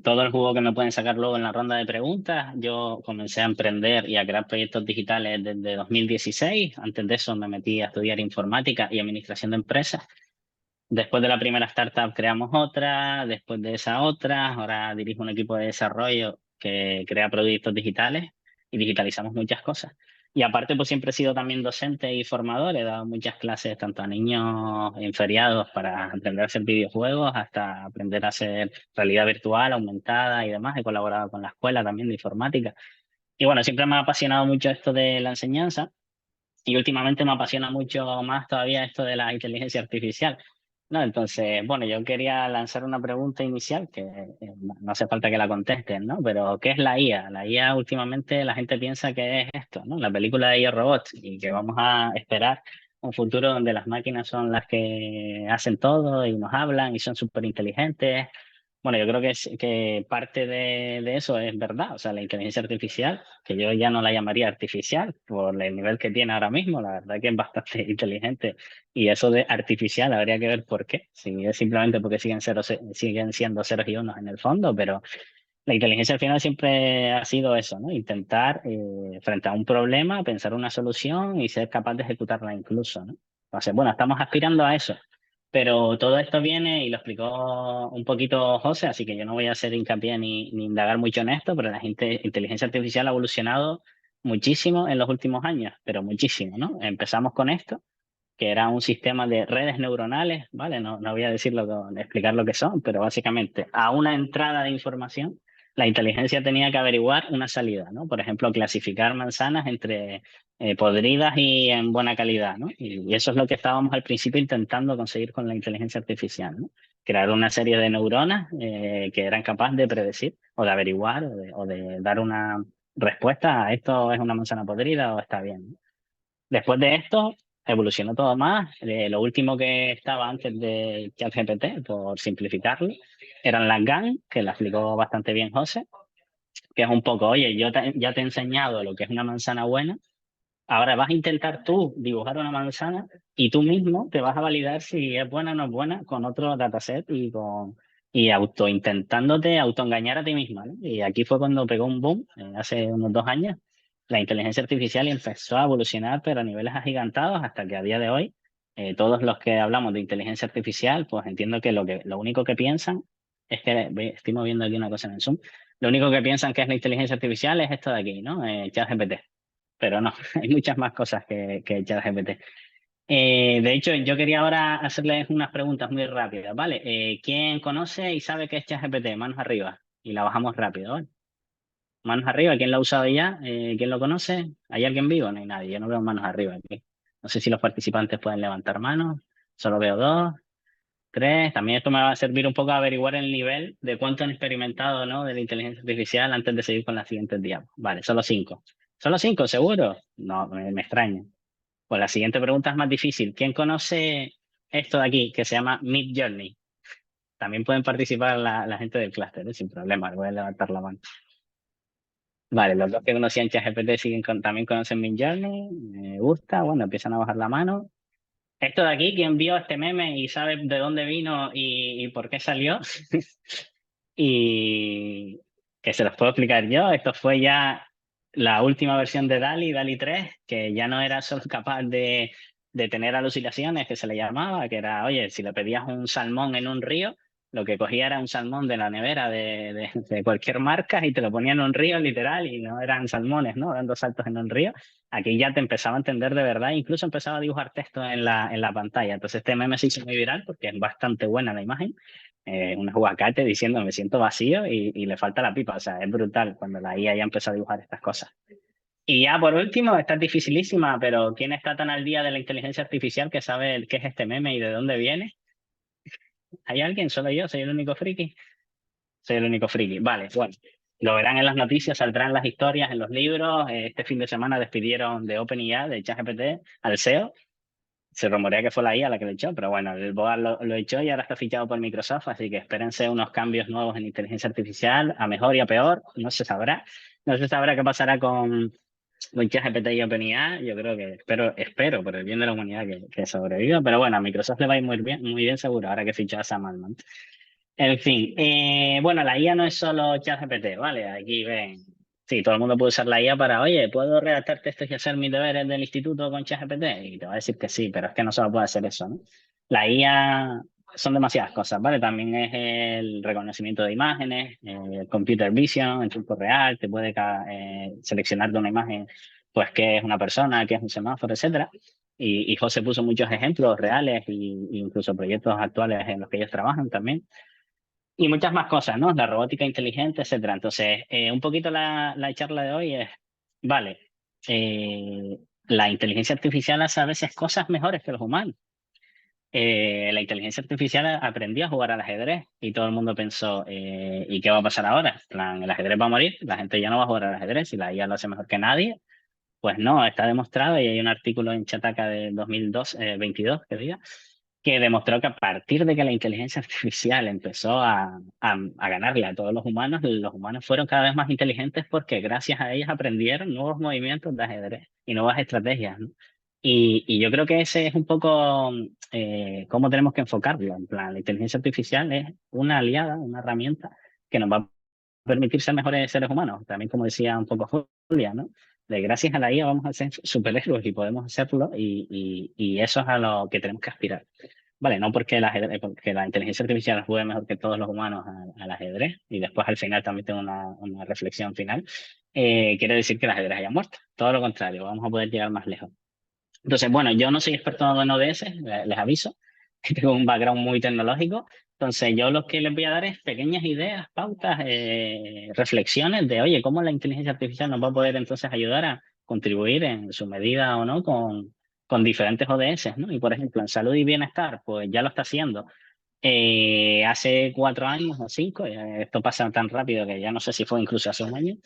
todo el jugo que me pueden sacar luego en la ronda de preguntas. Yo comencé a emprender y a crear proyectos digitales desde 2016. Antes de eso me metí a estudiar informática y administración de empresas. Después de la primera startup creamos otra, después de esa otra. Ahora dirijo un equipo de desarrollo que crea productos digitales y digitalizamos muchas cosas. Y aparte, pues siempre he sido también docente y formador. He dado muchas clases tanto a niños inferiados para aprender a hacer videojuegos hasta aprender a hacer realidad virtual, aumentada y demás. He colaborado con la escuela también de informática. Y bueno, siempre me ha apasionado mucho esto de la enseñanza y últimamente me apasiona mucho más todavía esto de la inteligencia artificial. No, entonces, bueno, yo quería lanzar una pregunta inicial que no hace falta que la contesten, ¿no? Pero, ¿qué es la IA? La IA últimamente la gente piensa que es esto, ¿no? La película de IA Robot y que vamos a esperar un futuro donde las máquinas son las que hacen todo y nos hablan y son súper inteligentes Bueno, yo creo que parte de eso es verdad. O sea, la inteligencia artificial, que yo ya no la llamaría artificial por el nivel que tiene ahora mismo, la verdad que es bastante inteligente. Y eso de artificial habría que ver por qué. Si es simplemente porque siguen siendo ceros y unos en el fondo, pero la inteligencia al final siempre ha sido eso, ¿no? Intentar, frente a un problema, pensar una solución y ser capaz de ejecutarla incluso, ¿no? Entonces, bueno, estamos aspirando a eso. Pero todo esto viene, y lo explicó un poquito José, así que yo no voy a hacer hincapié ni indagar mucho en esto, pero inteligencia artificial ha evolucionado muchísimo en los últimos años, pero muchísimo, ¿no? Empezamos con esto, que era un sistema de redes neuronales, ¿vale? No voy a explicar lo que son, pero básicamente a una entrada de información, la inteligencia tenía que averiguar una salida, ¿no? Por ejemplo, clasificar manzanas entre podridas y en buena calidad, ¿no? Y eso es lo que estábamos al principio intentando conseguir con la inteligencia artificial, ¿no? Crear una serie de neuronas que eran capaces de predecir o de averiguar o de dar una respuesta a esto es una manzana podrida o está bien, ¿no? Después de esto, evolucionó todo más. Lo último que estaba antes de ChatGPT, por simplificarlo, eran las GAN, que la explicó bastante bien José, que es un poco, oye, ya te he enseñado lo que es una manzana buena, ahora vas a intentar tú dibujar una manzana y tú mismo te vas a validar si es buena o no es buena con otro dataset y intentándote autoengañar a ti misma, ¿no? Y aquí fue cuando pegó un boom, hace unos 2 años, la inteligencia artificial y empezó a evolucionar, pero a niveles agigantados, hasta que a día de hoy, todos los que hablamos de inteligencia artificial, pues entiendo que lo único que piensan es que, estoy moviendo aquí una cosa en el Zoom, lo único que piensan que es la inteligencia artificial es esto de aquí, ¿no? ChatGPT. Pero no, hay muchas más cosas que ChatGPT. De hecho, yo quería ahora hacerles unas preguntas muy rápidas, ¿vale? ¿Quién conoce y sabe qué es ChatGPT? Manos arriba. Y la bajamos rápido, ¿vale? Manos arriba, ¿quién lo ha usado ya? ¿Quién lo conoce? ¿Hay alguien vivo? No hay nadie, yo no veo manos arriba aquí. No sé si los participantes pueden levantar manos. Solo veo 2, 3. También esto me va a servir un poco a averiguar el nivel de cuánto han experimentado, ¿no? De la inteligencia artificial antes de seguir con las siguientes diapositivas. Vale, solo 5. ¿Solo 5, seguro? No, me extraña. Pues la siguiente pregunta es más difícil. ¿Quién conoce esto de aquí que se llama Midjourney? También pueden participar la gente del clúster, sin problema. Voy a levantar la mano. Vale, los dos que conocían ChatGPT también conocen Midjourney. Me gusta. Bueno, empiezan a bajar la mano. Esto de aquí, ¿quién vio este meme y sabe de dónde vino y por qué salió? Y que se los puedo explicar yo. Esto fue ya la última versión de DALL-E 3, que ya no era solo capaz de tener alucinaciones, que se le llamaba, que era, oye, si le pedías un salmón en un río, lo que cogía era un salmón de la nevera de cualquier marca y te lo ponía en un río literal y no eran salmones, ¿no? Dando saltos en un río. Aquí ya te empezaba a entender de verdad, incluso empezaba a dibujar texto en la pantalla. Entonces este meme se hizo muy viral porque es bastante buena la imagen. Un aguacate diciendo me siento vacío y le falta la pipa. O sea, es brutal cuando la IA ya empezó a dibujar estas cosas. Y ya por último, esta es dificilísima, pero ¿quién está tan al día de la inteligencia artificial que sabe qué es este meme y de dónde viene? ¿Hay alguien? ¿Solo yo? ¿Soy el único friki? Soy el único friki. Vale, bueno. Lo verán en las noticias, saldrán las historias en los libros. Este fin de semana despidieron de OpenAI, de ChatGPT, al CEO. Se rumorea que fue la IA la que lo echó, pero bueno, el BOA lo echó y ahora está fichado por Microsoft, así que espérense unos cambios nuevos en inteligencia artificial, a mejor y a peor, no se sabrá. No se sabrá qué pasará con ChatGPT y OpenAI. Yo creo que, espero por el bien de la humanidad que sobreviva, pero bueno, a Microsoft le va a ir muy bien seguro, ahora que fichó a Sam Altman. En fin, bueno, la IA no es solo ChatGPT, ¿vale? Aquí ven. Sí, todo el mundo puede usar la IA para, oye, ¿puedo redactar textos y hacer mis deberes del instituto con ChatGPT? Y te va a decir que sí, pero es que no solo puede hacer eso, ¿no? La IA son demasiadas cosas, ¿vale? También es el reconocimiento de imágenes, el computer vision en tiempo real, te puede seleccionar de una imagen, pues, qué es una persona, qué es un semáforo, etcétera. Y José puso muchos ejemplos reales e incluso proyectos actuales en los que ellos trabajan también. Y muchas más cosas, ¿no? La robótica inteligente, etcétera. Entonces, un poquito la charla de hoy es, vale, la inteligencia artificial hace a veces cosas mejores que los humanos. La inteligencia artificial aprendió a jugar al ajedrez y todo el mundo pensó, ¿y qué va a pasar ahora? En plan, el ajedrez va a morir, la gente ya no va a jugar al ajedrez y la IA lo hace mejor que nadie. Pues no, está demostrado y hay un artículo en Chataca de 2022 que diga que demostró que a partir de que la inteligencia artificial empezó a ganarle a todos los humanos fueron cada vez más inteligentes porque gracias a ellas aprendieron nuevos movimientos de ajedrez y nuevas estrategias, ¿no? Y yo creo que ese es un poco cómo tenemos que enfocarlo. En plan, la inteligencia artificial es una aliada, una herramienta que nos va a permitir ser mejores seres humanos. También, como decía un poco Julia, ¿no? De gracias a la IA vamos a ser superhéroes y podemos hacerlo y eso es a lo que tenemos que aspirar. Vale, no porque la inteligencia artificial juegue mejor que todos los humanos al ajedrez y después al final también tengo una reflexión final, quiere decir que el ajedrez haya muerto. Todo lo contrario, vamos a poder llegar más lejos. Entonces, bueno, yo no soy experto en ODS, les aviso, que tengo un background muy tecnológico. Entonces, yo lo que les voy a dar es pequeñas ideas, pautas, reflexiones de, oye, cómo la inteligencia artificial nos va a poder entonces ayudar a contribuir en su medida o no con diferentes ODS, ¿no? Y por ejemplo, en salud y bienestar, pues ya lo está haciendo. Hace 4 años o 5, esto pasa tan rápido que ya no sé si fue incluso hace un año,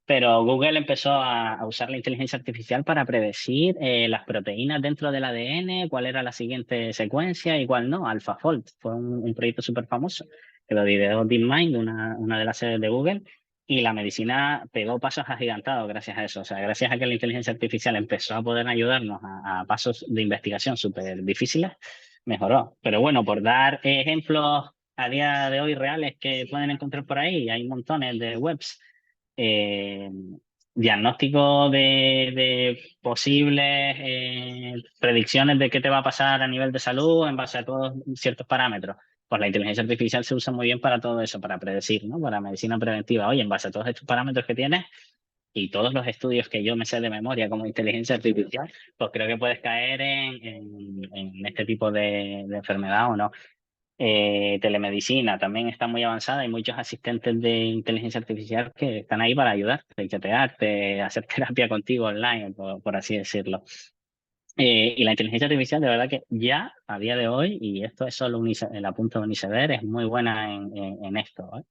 pero Google empezó a usar la inteligencia artificial para predecir las proteínas dentro del ADN, cuál era la siguiente secuencia y cuál no. AlphaFold fue un proyecto súper famoso que lo lideró DeepMind, una de las sedes de Google, y la medicina pegó pasos agigantados gracias a eso. O sea, gracias a que la inteligencia artificial empezó a poder ayudarnos a pasos de investigación súper difíciles, mejoró. Pero bueno, por dar ejemplos a día de hoy reales que pueden encontrar por ahí, hay montones de webs. eh, Diagnóstico de posibles predicciones de qué te va a pasar a nivel de salud en base a todos ciertos parámetros. Pues la inteligencia artificial se usa muy bien para todo eso, para predecir, ¿no? Para medicina preventiva. Oye, en base a todos estos parámetros que tienes y todos los estudios que yo me sé de memoria como inteligencia artificial, pues creo que puedes caer en este tipo de enfermedad o no. Telemedicina también está muy avanzada. Hay muchos asistentes de inteligencia artificial que están ahí para ayudarte, chatearte, hacer terapia contigo online, por así decirlo. Y la inteligencia artificial, de verdad que ya a día de hoy, y esto es solo la punta de un iceberg, es muy buena en esto, ¿eh?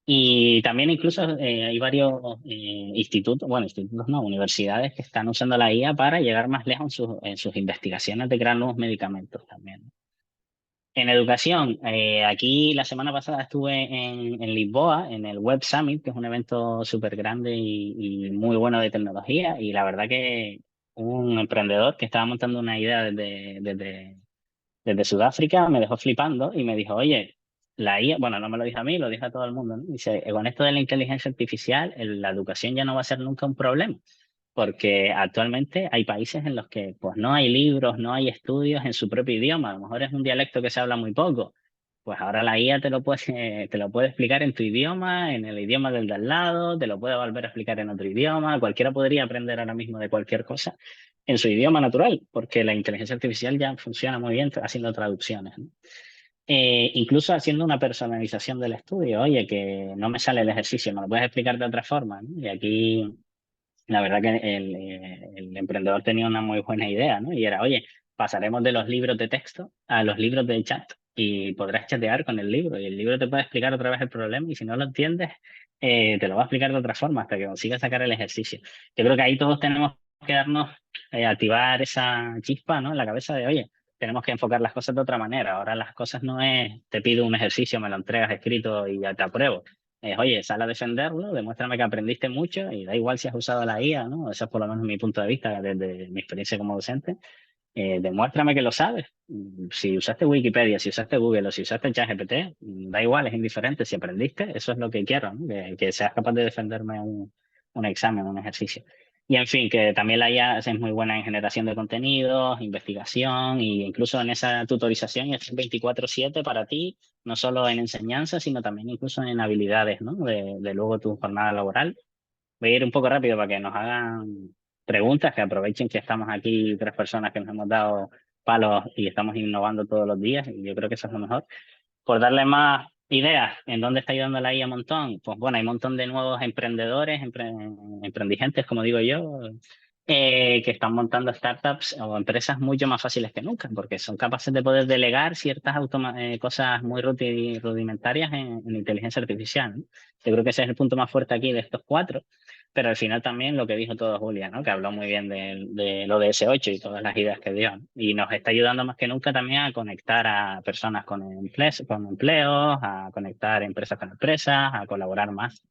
Y también incluso hay varios institutos, bueno, institutos no, universidades que están usando la IA para llegar más lejos en sus investigaciones de crear nuevos medicamentos también, ¿no? En educación, aquí la semana pasada estuve en Lisboa, en el Web Summit, que es un evento súper grande y muy bueno de tecnología. Y la verdad que un emprendedor que estaba montando una idea desde Sudáfrica me dejó flipando y me dijo, oye, la IA, bueno, no me lo dijo a mí, lo dijo a todo el mundo, ¿no? Dice, con esto de la inteligencia artificial, la educación ya no va a ser nunca un problema porque actualmente hay países en los que pues no hay libros, no hay estudios en su propio idioma, a lo mejor es un dialecto que se habla muy poco, pues ahora la IA te lo puede explicar en tu idioma, en el idioma del de al lado, te lo puede volver a explicar en otro idioma, cualquiera podría aprender ahora mismo de cualquier cosa en su idioma natural, porque la inteligencia artificial ya funciona muy bien haciendo traducciones, ¿no? Incluso haciendo una personalización del estudio, oye, que no me sale el ejercicio, ¿me lo puedes explicar de otra forma? ¿No? Y aquí la verdad que el emprendedor tenía una muy buena idea, ¿no? Y era, oye, pasaremos de los libros de texto a los libros de chat y podrás chatear con el libro y el libro te puede explicar otra vez el problema y si no lo entiendes, te lo va a explicar de otra forma hasta que consigas sacar el ejercicio. Yo creo que ahí todos tenemos que darnos, activar esa chispa, ¿no? En la cabeza de, oye, tenemos que enfocar las cosas de otra manera. Ahora las cosas no es, te pido un ejercicio, me lo entregas escrito y ya te apruebo. Oye, sal a defenderlo, demuéstrame que aprendiste mucho y da igual si has usado la IA, ¿no? Ese es por lo menos mi punto de vista desde mi experiencia como docente. Demuéstrame que lo sabes. Si usaste Wikipedia, si usaste Google o si usaste ChatGPT, da igual, es indiferente. Si aprendiste, eso es lo que quiero, ¿no? Que seas capaz de defenderme un examen, un ejercicio. Y en fin, que también la IA es muy buena en generación de contenidos, investigación e incluso en esa tutorización y es 24/7 para ti, no solo en enseñanza, sino también incluso en habilidades, ¿no? De luego tu jornada laboral. Voy a ir un poco rápido para que nos hagan preguntas, que aprovechen que estamos aquí 3 personas que nos hemos dado palos y estamos innovando todos los días y yo creo que eso es lo mejor. Por darle más ideas, ¿en dónde está ayudando la IA un montón? Pues bueno, hay un montón de nuevos emprendedores, emprendigentes, como digo yo, que están montando startups o empresas mucho más fáciles que nunca, porque son capaces de poder delegar ciertas cosas muy rudimentarias en inteligencia artificial, ¿no? Yo creo que ese es el punto más fuerte aquí de estos 4. pero al final también lo que dijo todo Julia, ¿no? Que habló muy bien de lo de S8 y todas las ideas que dio. Y nos está ayudando más que nunca también a conectar a personas con empleos, a conectar empresas con empresas, a colaborar más.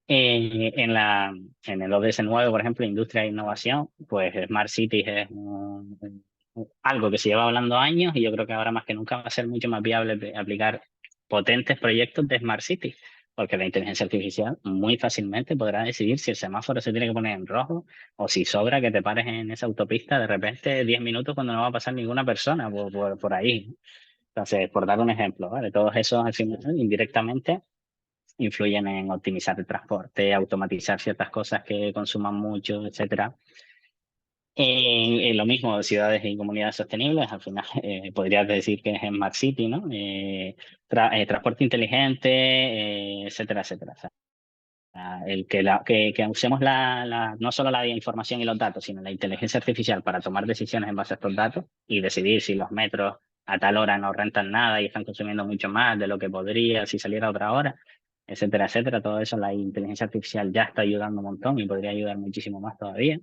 En el ODS 9, por ejemplo, Industria e Innovación, pues Smart Cities es algo que se lleva hablando años y yo creo que ahora más que nunca va a ser mucho más viable aplicar potentes proyectos de Smart Cities, porque la inteligencia artificial muy fácilmente podrá decidir si el semáforo se tiene que poner en rojo o si sobra que te pares en esa autopista de repente 10 minutos cuando no va a pasar ninguna persona por ahí. Entonces, por dar un ejemplo, ¿vale? Todos esos al final, indirectamente influyen en optimizar el transporte, automatizar ciertas cosas que consuman mucho, etcétera. En lo mismo, ciudades y comunidades sostenibles, al final podrías decir que es Smart City, ¿no? Transporte inteligente, etcétera, etcétera. O sea, el que usemos no solo la información y los datos, sino la inteligencia artificial para tomar decisiones en base a estos datos y decidir si los metros a tal hora no rentan nada y están consumiendo mucho más de lo que podría si saliera a otra hora, etcétera, etcétera. Todo eso la inteligencia artificial ya está ayudando un montón y podría ayudar muchísimo más todavía.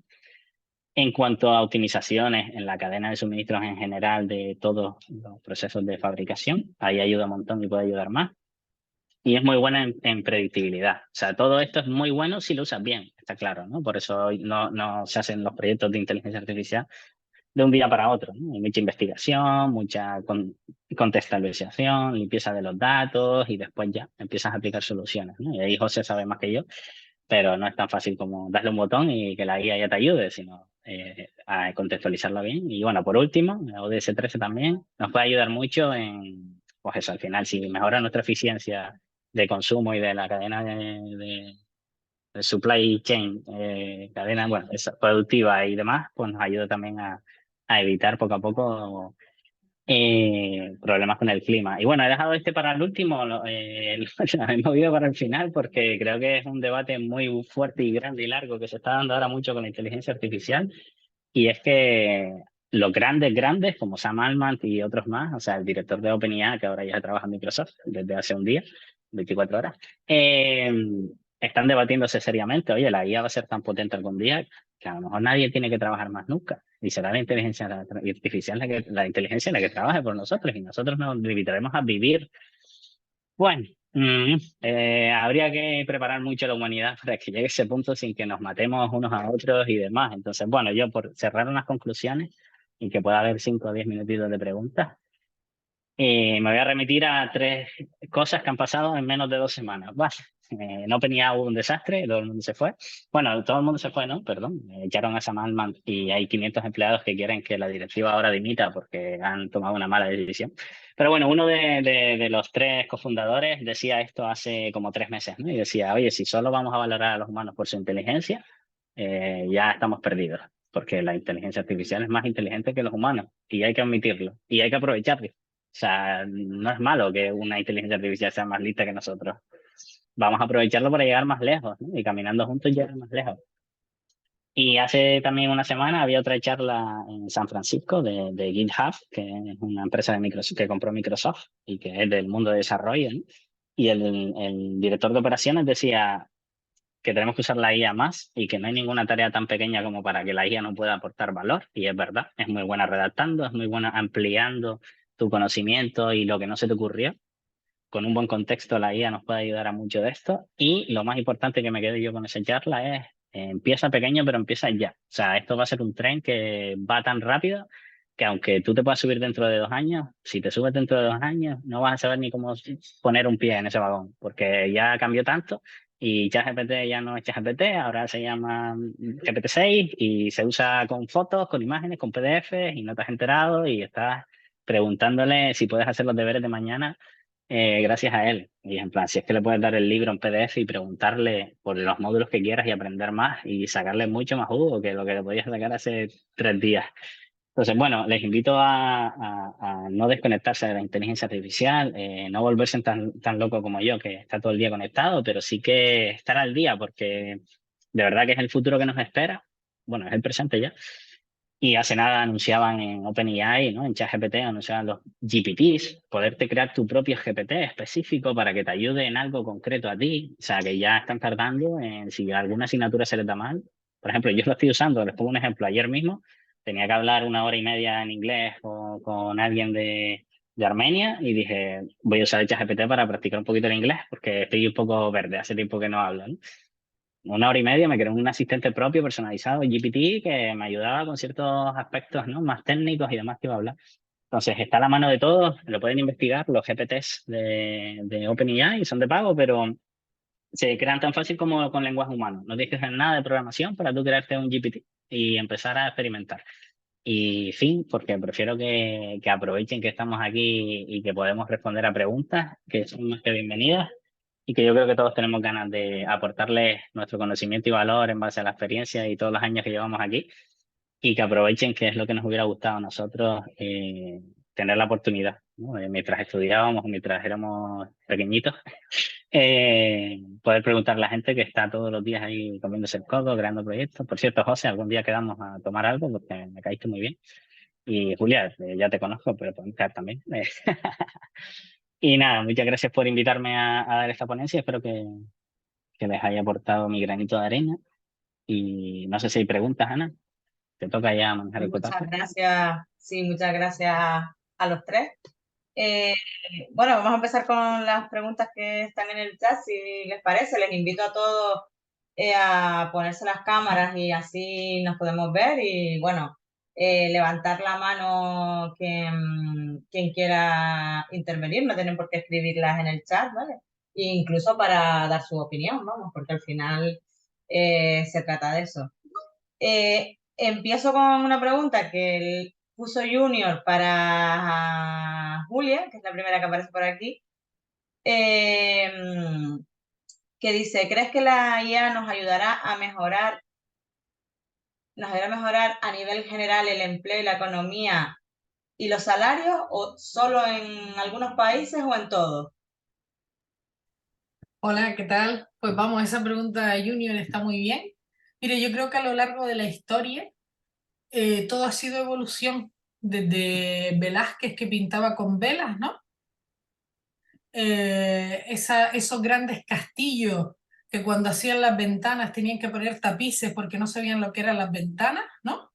En cuanto a optimizaciones en la cadena de suministros en general de todos los procesos de fabricación, ahí ayuda un montón y puede ayudar más. Y es muy buena en predictibilidad. O sea, todo esto es muy bueno si lo usas bien, está claro, ¿no? Por eso hoy no se hacen los proyectos de inteligencia artificial de un día para otro, ¿no? Hay mucha investigación, mucha contextualización, limpieza de los datos y después ya empiezas a aplicar soluciones, ¿no? Y ahí José sabe más que yo, pero no es tan fácil como darle un botón y que la IA ya te ayude, sino a contextualizarlo bien. Y bueno, por último, la ODS 13 también nos puede ayudar mucho en, pues eso, al final, si mejora nuestra eficiencia de consumo y de la cadena de supply chain, cadena, bueno, productiva y demás, pues nos ayuda también a evitar poco a poco problemas con el clima. Y bueno, he dejado este para el último, lo he movido para el final porque creo que es un debate muy fuerte y grande y largo que se está dando ahora mucho con la inteligencia artificial. Y es que los grandes, como Sam Altman y otros más, o sea, el director de OpenAI, que ahora ya trabaja en Microsoft desde hace un día, 24 horas, eh, están debatiéndose seriamente, oye, la IA va a ser tan potente algún día que a lo mejor nadie tiene que trabajar más nunca. Y será la inteligencia artificial la inteligencia la que trabaje por nosotros y nosotros nos limitaremos a vivir. Bueno, habría que preparar mucho a la humanidad para que llegue a ese punto sin que nos matemos unos a otros y demás. Entonces, bueno, yo por cerrar unas conclusiones y que pueda haber 5 o 10 minutitos de preguntas, me voy a remitir a 3 cosas que han pasado en menos de 2 semanas. Vale. En OpenAI hubo un desastre, todo el mundo se fue. Bueno, todo el mundo se fue, ¿no? Perdón. Echaron a Sam Altman y hay 500 empleados que quieren que la directiva ahora dimita porque han tomado una mala decisión. Pero bueno, uno de los 3 cofundadores decía esto hace como 3 meses, ¿no? Y decía, oye, si solo vamos a valorar a los humanos por su inteligencia, ya estamos perdidos, porque la inteligencia artificial es más inteligente que los humanos y hay que admitirlo y hay que aprovecharlo. O sea, no es malo que una inteligencia artificial sea más lista que nosotros. Vamos a aprovecharlo para llegar más lejos, ¿no? Y caminando juntos llegar más lejos. Y hace también una semana había otra charla en San Francisco de GitHub, que es una empresa de Microsoft, que compró Microsoft y que es del mundo de desarrollo, ¿no? Y el director de operaciones decía que tenemos que usar la IA más y que no hay ninguna tarea tan pequeña como para que la IA no pueda aportar valor. Y es verdad, es muy buena redactando, es muy buena ampliando tu conocimiento y lo que no se te ocurrió. Con un buen contexto, la IA nos puede ayudar a mucho de esto. Y lo más importante que me quedé yo con esa charla es, empieza pequeño, pero empieza ya. O sea, esto va a ser un tren que va tan rápido que aunque tú te puedas subir dentro de 2 años, si te subes dentro de 2 años, no vas a saber ni cómo poner un pie en ese vagón, porque ya cambió tanto y ChatGPT ya no es ChatGPT, ahora se llama GPT-6 y se usa con fotos, con imágenes, con PDFs y no te has enterado y estás preguntándole si puedes hacer los deberes de mañana gracias a él. Y en plan, si es que le puedes dar el libro en PDF y preguntarle por los módulos que quieras y aprender más y sacarle mucho más jugo que lo que le podías sacar hace 3 días. Entonces, bueno, les invito a no desconectarse de la inteligencia artificial, no volverse tan loco como yo, que está todo el día conectado, pero sí que estar al día, porque de verdad que es el futuro que nos espera. Bueno, es el presente ya. Y hace nada anunciaban en OpenAI, ¿no? En ChatGPT anunciaban los GPTs, poderte crear tu propio GPT específico para que te ayude en algo concreto a ti. O sea, que ya están tardando en si alguna asignatura se les da mal. Por ejemplo, yo lo estoy usando, les pongo un ejemplo. Ayer mismo tenía que hablar 1 hora y media en inglés con alguien de Armenia y dije, voy a usar el ChatGPT para practicar un poquito el inglés porque estoy un poco verde, hace tiempo que no hablo, ¿no? 1 hora y media me creé un asistente propio personalizado, GPT, que me ayudaba con ciertos aspectos, ¿no? Más técnicos y demás que iba a hablar. Entonces, está a la mano de todos, lo pueden investigar, los GPTs de OpenAI son de pago, pero se crean tan fácil como con lenguaje humano. No tienes que hacer nada de programación para tú crearte un GPT y empezar a experimentar. Y fin, porque prefiero que aprovechen que estamos aquí y que podemos responder a preguntas que son más que bienvenidas y que yo creo que todos tenemos ganas de aportarles nuestro conocimiento y valor en base a la experiencia y todos los años que llevamos aquí y que aprovechen que es lo que nos hubiera gustado a nosotros tener la oportunidad, ¿no? Mientras estudiábamos, mientras éramos pequeñitos, poder preguntarle a la gente que está todos los días ahí comiéndose el codo, creando proyectos. Por cierto, José, algún día quedamos a tomar algo porque me caíste muy bien. Y Julia, ya te conozco, pero podemos quedar también. Y nada, muchas gracias por invitarme a dar esta ponencia. Espero que les haya aportado mi granito de arena. Y no sé si hay preguntas, Ana. Te toca ya manejar el Muchas cotazo. gracias, sí, muchas gracias a los tres. Bueno, vamos a empezar con las preguntas que están en el chat, si les parece. Les invito a todos a ponerse las cámaras y así nos podemos ver. Y bueno, levantar la mano quien quiera intervenir, no tienen por qué escribirlas en el chat, ¿vale? E incluso para dar su opinión, vamos, porque al final se trata de eso. Empiezo con una pregunta que puso Junior para Julia, que es la primera que aparece por aquí, que dice, ¿crees que la IA nos ayudará a mejorar a nivel general el empleo y la economía y los salarios o solo en algunos países o en todos? Hola, ¿qué tal? Pues vamos, esa pregunta Junior está muy bien. Mire, yo creo que a lo largo de la historia todo ha sido evolución, desde Velázquez que pintaba con velas, ¿no? Esos grandes castillos que cuando hacían las ventanas tenían que poner tapices porque no sabían lo que eran las ventanas, ¿no?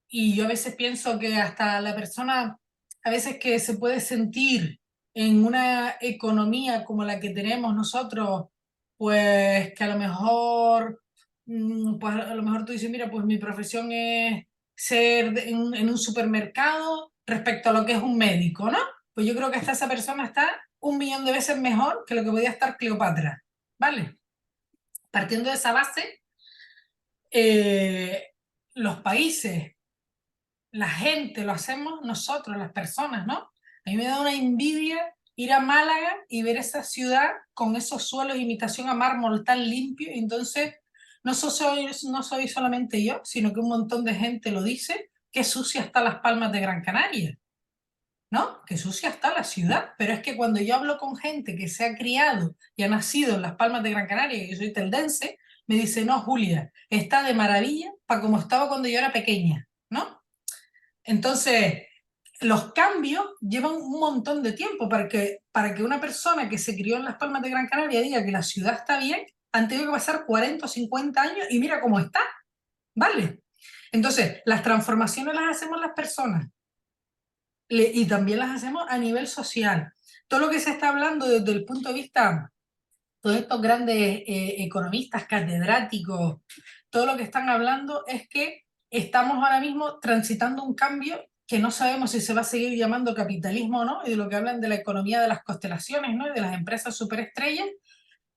Y yo a veces pienso que hasta la persona, a veces que se puede sentir en una economía como la que tenemos nosotros, pues que a lo mejor, pues a lo mejor tú dices, mira, pues mi profesión es ser en un supermercado respecto a lo que es un médico, ¿no? Pues yo creo que hasta esa persona está 1 millón de veces mejor que lo que podía estar Cleopatra, ¿vale? Partiendo de esa base, los países, la gente, lo hacemos nosotros, las personas, ¿no? A mí me da una envidia ir a Málaga y ver esa ciudad con esos suelos de imitación a mármol tan limpio. Y entonces, no soy solamente yo, sino que un montón de gente lo dice, que sucia está Las Palmas de Gran Canaria, ¿no? Que sucia está la ciudad. Pero es que cuando yo hablo con gente que se ha criado y ha nacido en Las Palmas de Gran Canaria, y yo soy teldense, me dice, no, Julia, está de maravilla para como estaba cuando yo era pequeña, ¿no? Entonces, los cambios llevan un montón de tiempo para que una persona que se crió en Las Palmas de Gran Canaria diga que la ciudad está bien, han tenido que pasar 40 o 50 años y mira cómo está, ¿vale? Entonces, las transformaciones las hacemos las personas y también las hacemos a nivel social. Todo lo que se está hablando desde el punto de vista, todos estos grandes economistas, catedráticos, todo lo que están hablando es que estamos ahora mismo transitando un cambio que no sabemos si se va a seguir llamando capitalismo o no, y de lo que hablan de la economía de las constelaciones, ¿no? Y de las empresas superestrellas,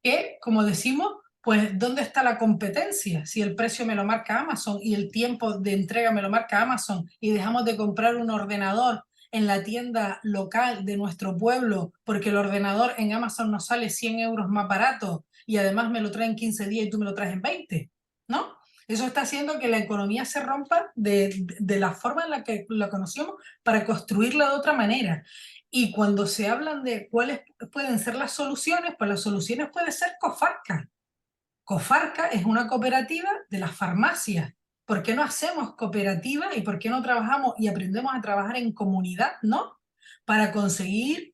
que, como decimos, pues, ¿dónde está la competencia? Si el precio me lo marca Amazon y el tiempo de entrega me lo marca Amazon y dejamos de comprar un ordenador en la tienda local de nuestro pueblo porque el ordenador en Amazon nos sale 100 euros más barato y además me lo traen 15 días y tú me lo traes en 20, ¿no? Eso está haciendo que la economía se rompa de la forma en la que la conocíamos para construirla de otra manera. Y cuando se hablan de cuáles pueden ser las soluciones, pues las soluciones pueden ser Cofarca. Cofarca es una cooperativa de las farmacias ¿por qué no hacemos cooperativa y por qué no trabajamos y aprendemos a trabajar en comunidad, ¿no? Para conseguir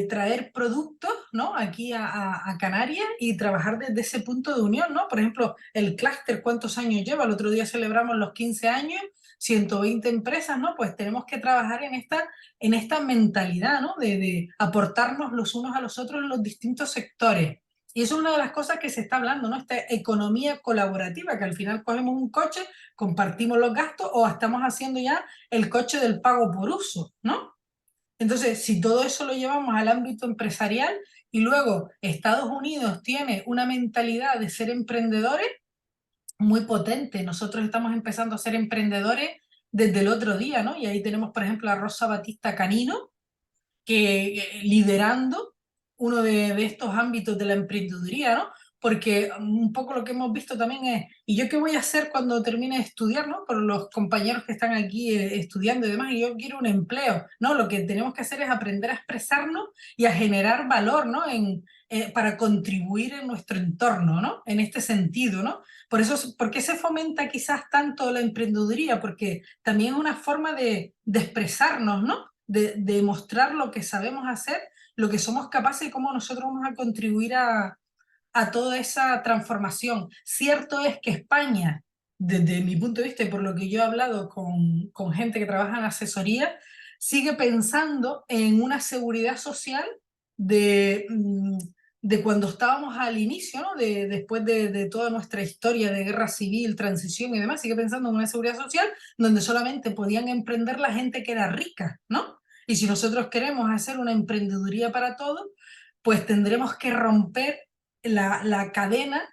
traer productos, ¿no? Aquí a Canarias y trabajar desde ese punto de unión, ¿no? Por ejemplo, el clúster, ¿cuántos años lleva? El otro día celebramos los 15 años, 120 empresas, ¿no? Pues tenemos que trabajar en esta mentalidad, ¿no? De aportarnos los unos a los otros en los distintos sectores. Y eso es una de las cosas que se está hablando, ¿no? Esta economía colaborativa, que al final cogemos un coche, compartimos los gastos o estamos haciendo ya el coche del pago por uso, ¿no? Entonces, si todo eso lo llevamos al ámbito empresarial y luego Estados Unidos tiene una mentalidad de ser emprendedores muy potente, nosotros estamos empezando a ser emprendedores desde el otro día, ¿no? Y ahí tenemos, por ejemplo, a Rosa Batista Canino, que liderando uno de estos ámbitos de la emprendeduría, ¿no? Porque un poco lo que hemos visto también es, ¿y yo qué voy a hacer cuando termine de estudiar, ¿no? Por los compañeros que están aquí estudiando y demás, y yo quiero un empleo, ¿no? Lo que tenemos que hacer es aprender a expresarnos y a generar valor, ¿no? Para contribuir en nuestro entorno, ¿no? En este sentido, ¿no? ¿Por qué se fomenta quizás tanto la emprendeduría? Porque también es una forma de expresarnos, ¿no? De mostrar lo que sabemos hacer, lo que somos capaces y cómo nosotros vamos a contribuir a toda esa transformación. Cierto es que España, desde mi punto de vista y por lo que yo he hablado con gente que trabaja en asesoría, sigue pensando en una seguridad social de, de cuando estábamos al inicio, ¿no? Después de toda nuestra historia de guerra civil, transición y demás, sigue pensando en una seguridad social donde solamente podían emprender la gente que era rica, ¿no? Y si nosotros queremos hacer una emprendeduría para todos, pues tendremos que romper la cadena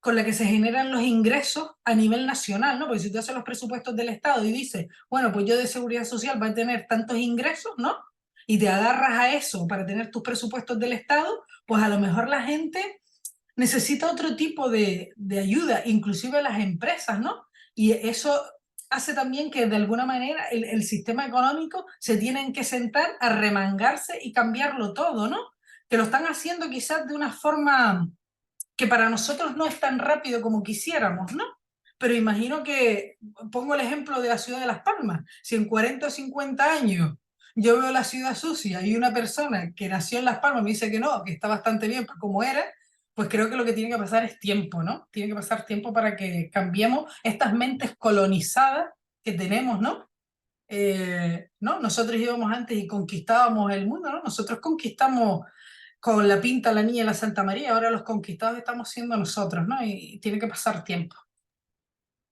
con la que se generan los ingresos a nivel nacional, ¿no? Porque si tú haces los presupuestos del Estado y dices, bueno, pues yo de seguridad social voy a tener tantos ingresos, ¿no? Y te agarras a eso para tener tus presupuestos del Estado, pues a lo mejor la gente necesita otro tipo de ayuda, inclusive las empresas, ¿no? Y eso hace también que de alguna manera el sistema económico se tienen que sentar a remangarse y cambiarlo todo, ¿no? Que lo están haciendo quizás de una forma que para nosotros no es tan rápido como quisiéramos, ¿no? Pero imagino que, pongo el ejemplo de la ciudad de Las Palmas, si en 40 o 50 años yo veo la ciudad sucia y una persona que nació en Las Palmas me dice que no, que está bastante bien para como era, pues creo que lo que tiene que pasar es tiempo, ¿no? Tiene que pasar tiempo para que cambiemos estas mentes colonizadas que tenemos, ¿no? ¿No? Nosotros íbamos antes y conquistábamos el mundo, ¿no? Nosotros conquistamos con la Pinta, la Niña y la Santa María, ahora los conquistados estamos siendo nosotros, ¿no? Y tiene que pasar tiempo.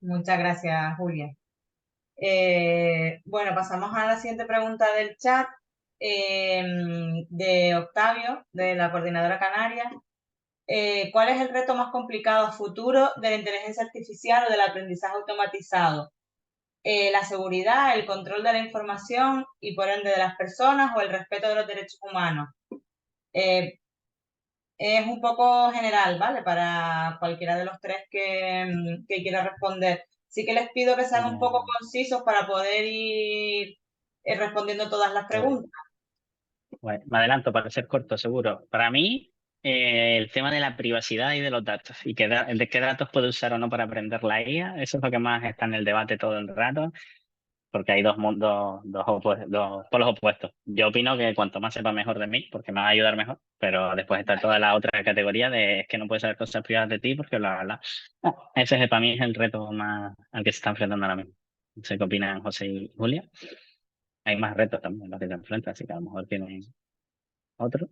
Muchas gracias, Julia. Bueno, pasamos a la siguiente pregunta del chat de Octavio, de la Coordinadora Canaria. ¿Cuál es el reto más complicado a futuro de la inteligencia artificial o del aprendizaje automatizado? ¿La seguridad, el control de la información y por ende de las personas o el respeto de los derechos humanos? Es un poco general, ¿vale? Para cualquiera de los tres que quiera responder. Sí que les pido que sean un poco concisos para poder ir respondiendo todas las preguntas. Bueno, me adelanto para ser corto, seguro. Para mí, el tema de la privacidad y de los datos y de qué datos puede usar o no para aprender la IA, eso es lo que más está en el debate todo el rato, porque hay dos polos opuestos. Yo opino que cuanto más sepa mejor de mí, porque me va a ayudar mejor, pero después está toda la otra categoría de es que no puedes saber cosas privadas de ti porque bla, bla, bla. Ese para mí es el reto más al que se está enfrentando ahora mismo. No sé qué opinan José y Julia. Hay más retos también los que se enfrentan, así que a lo mejor tienen otro.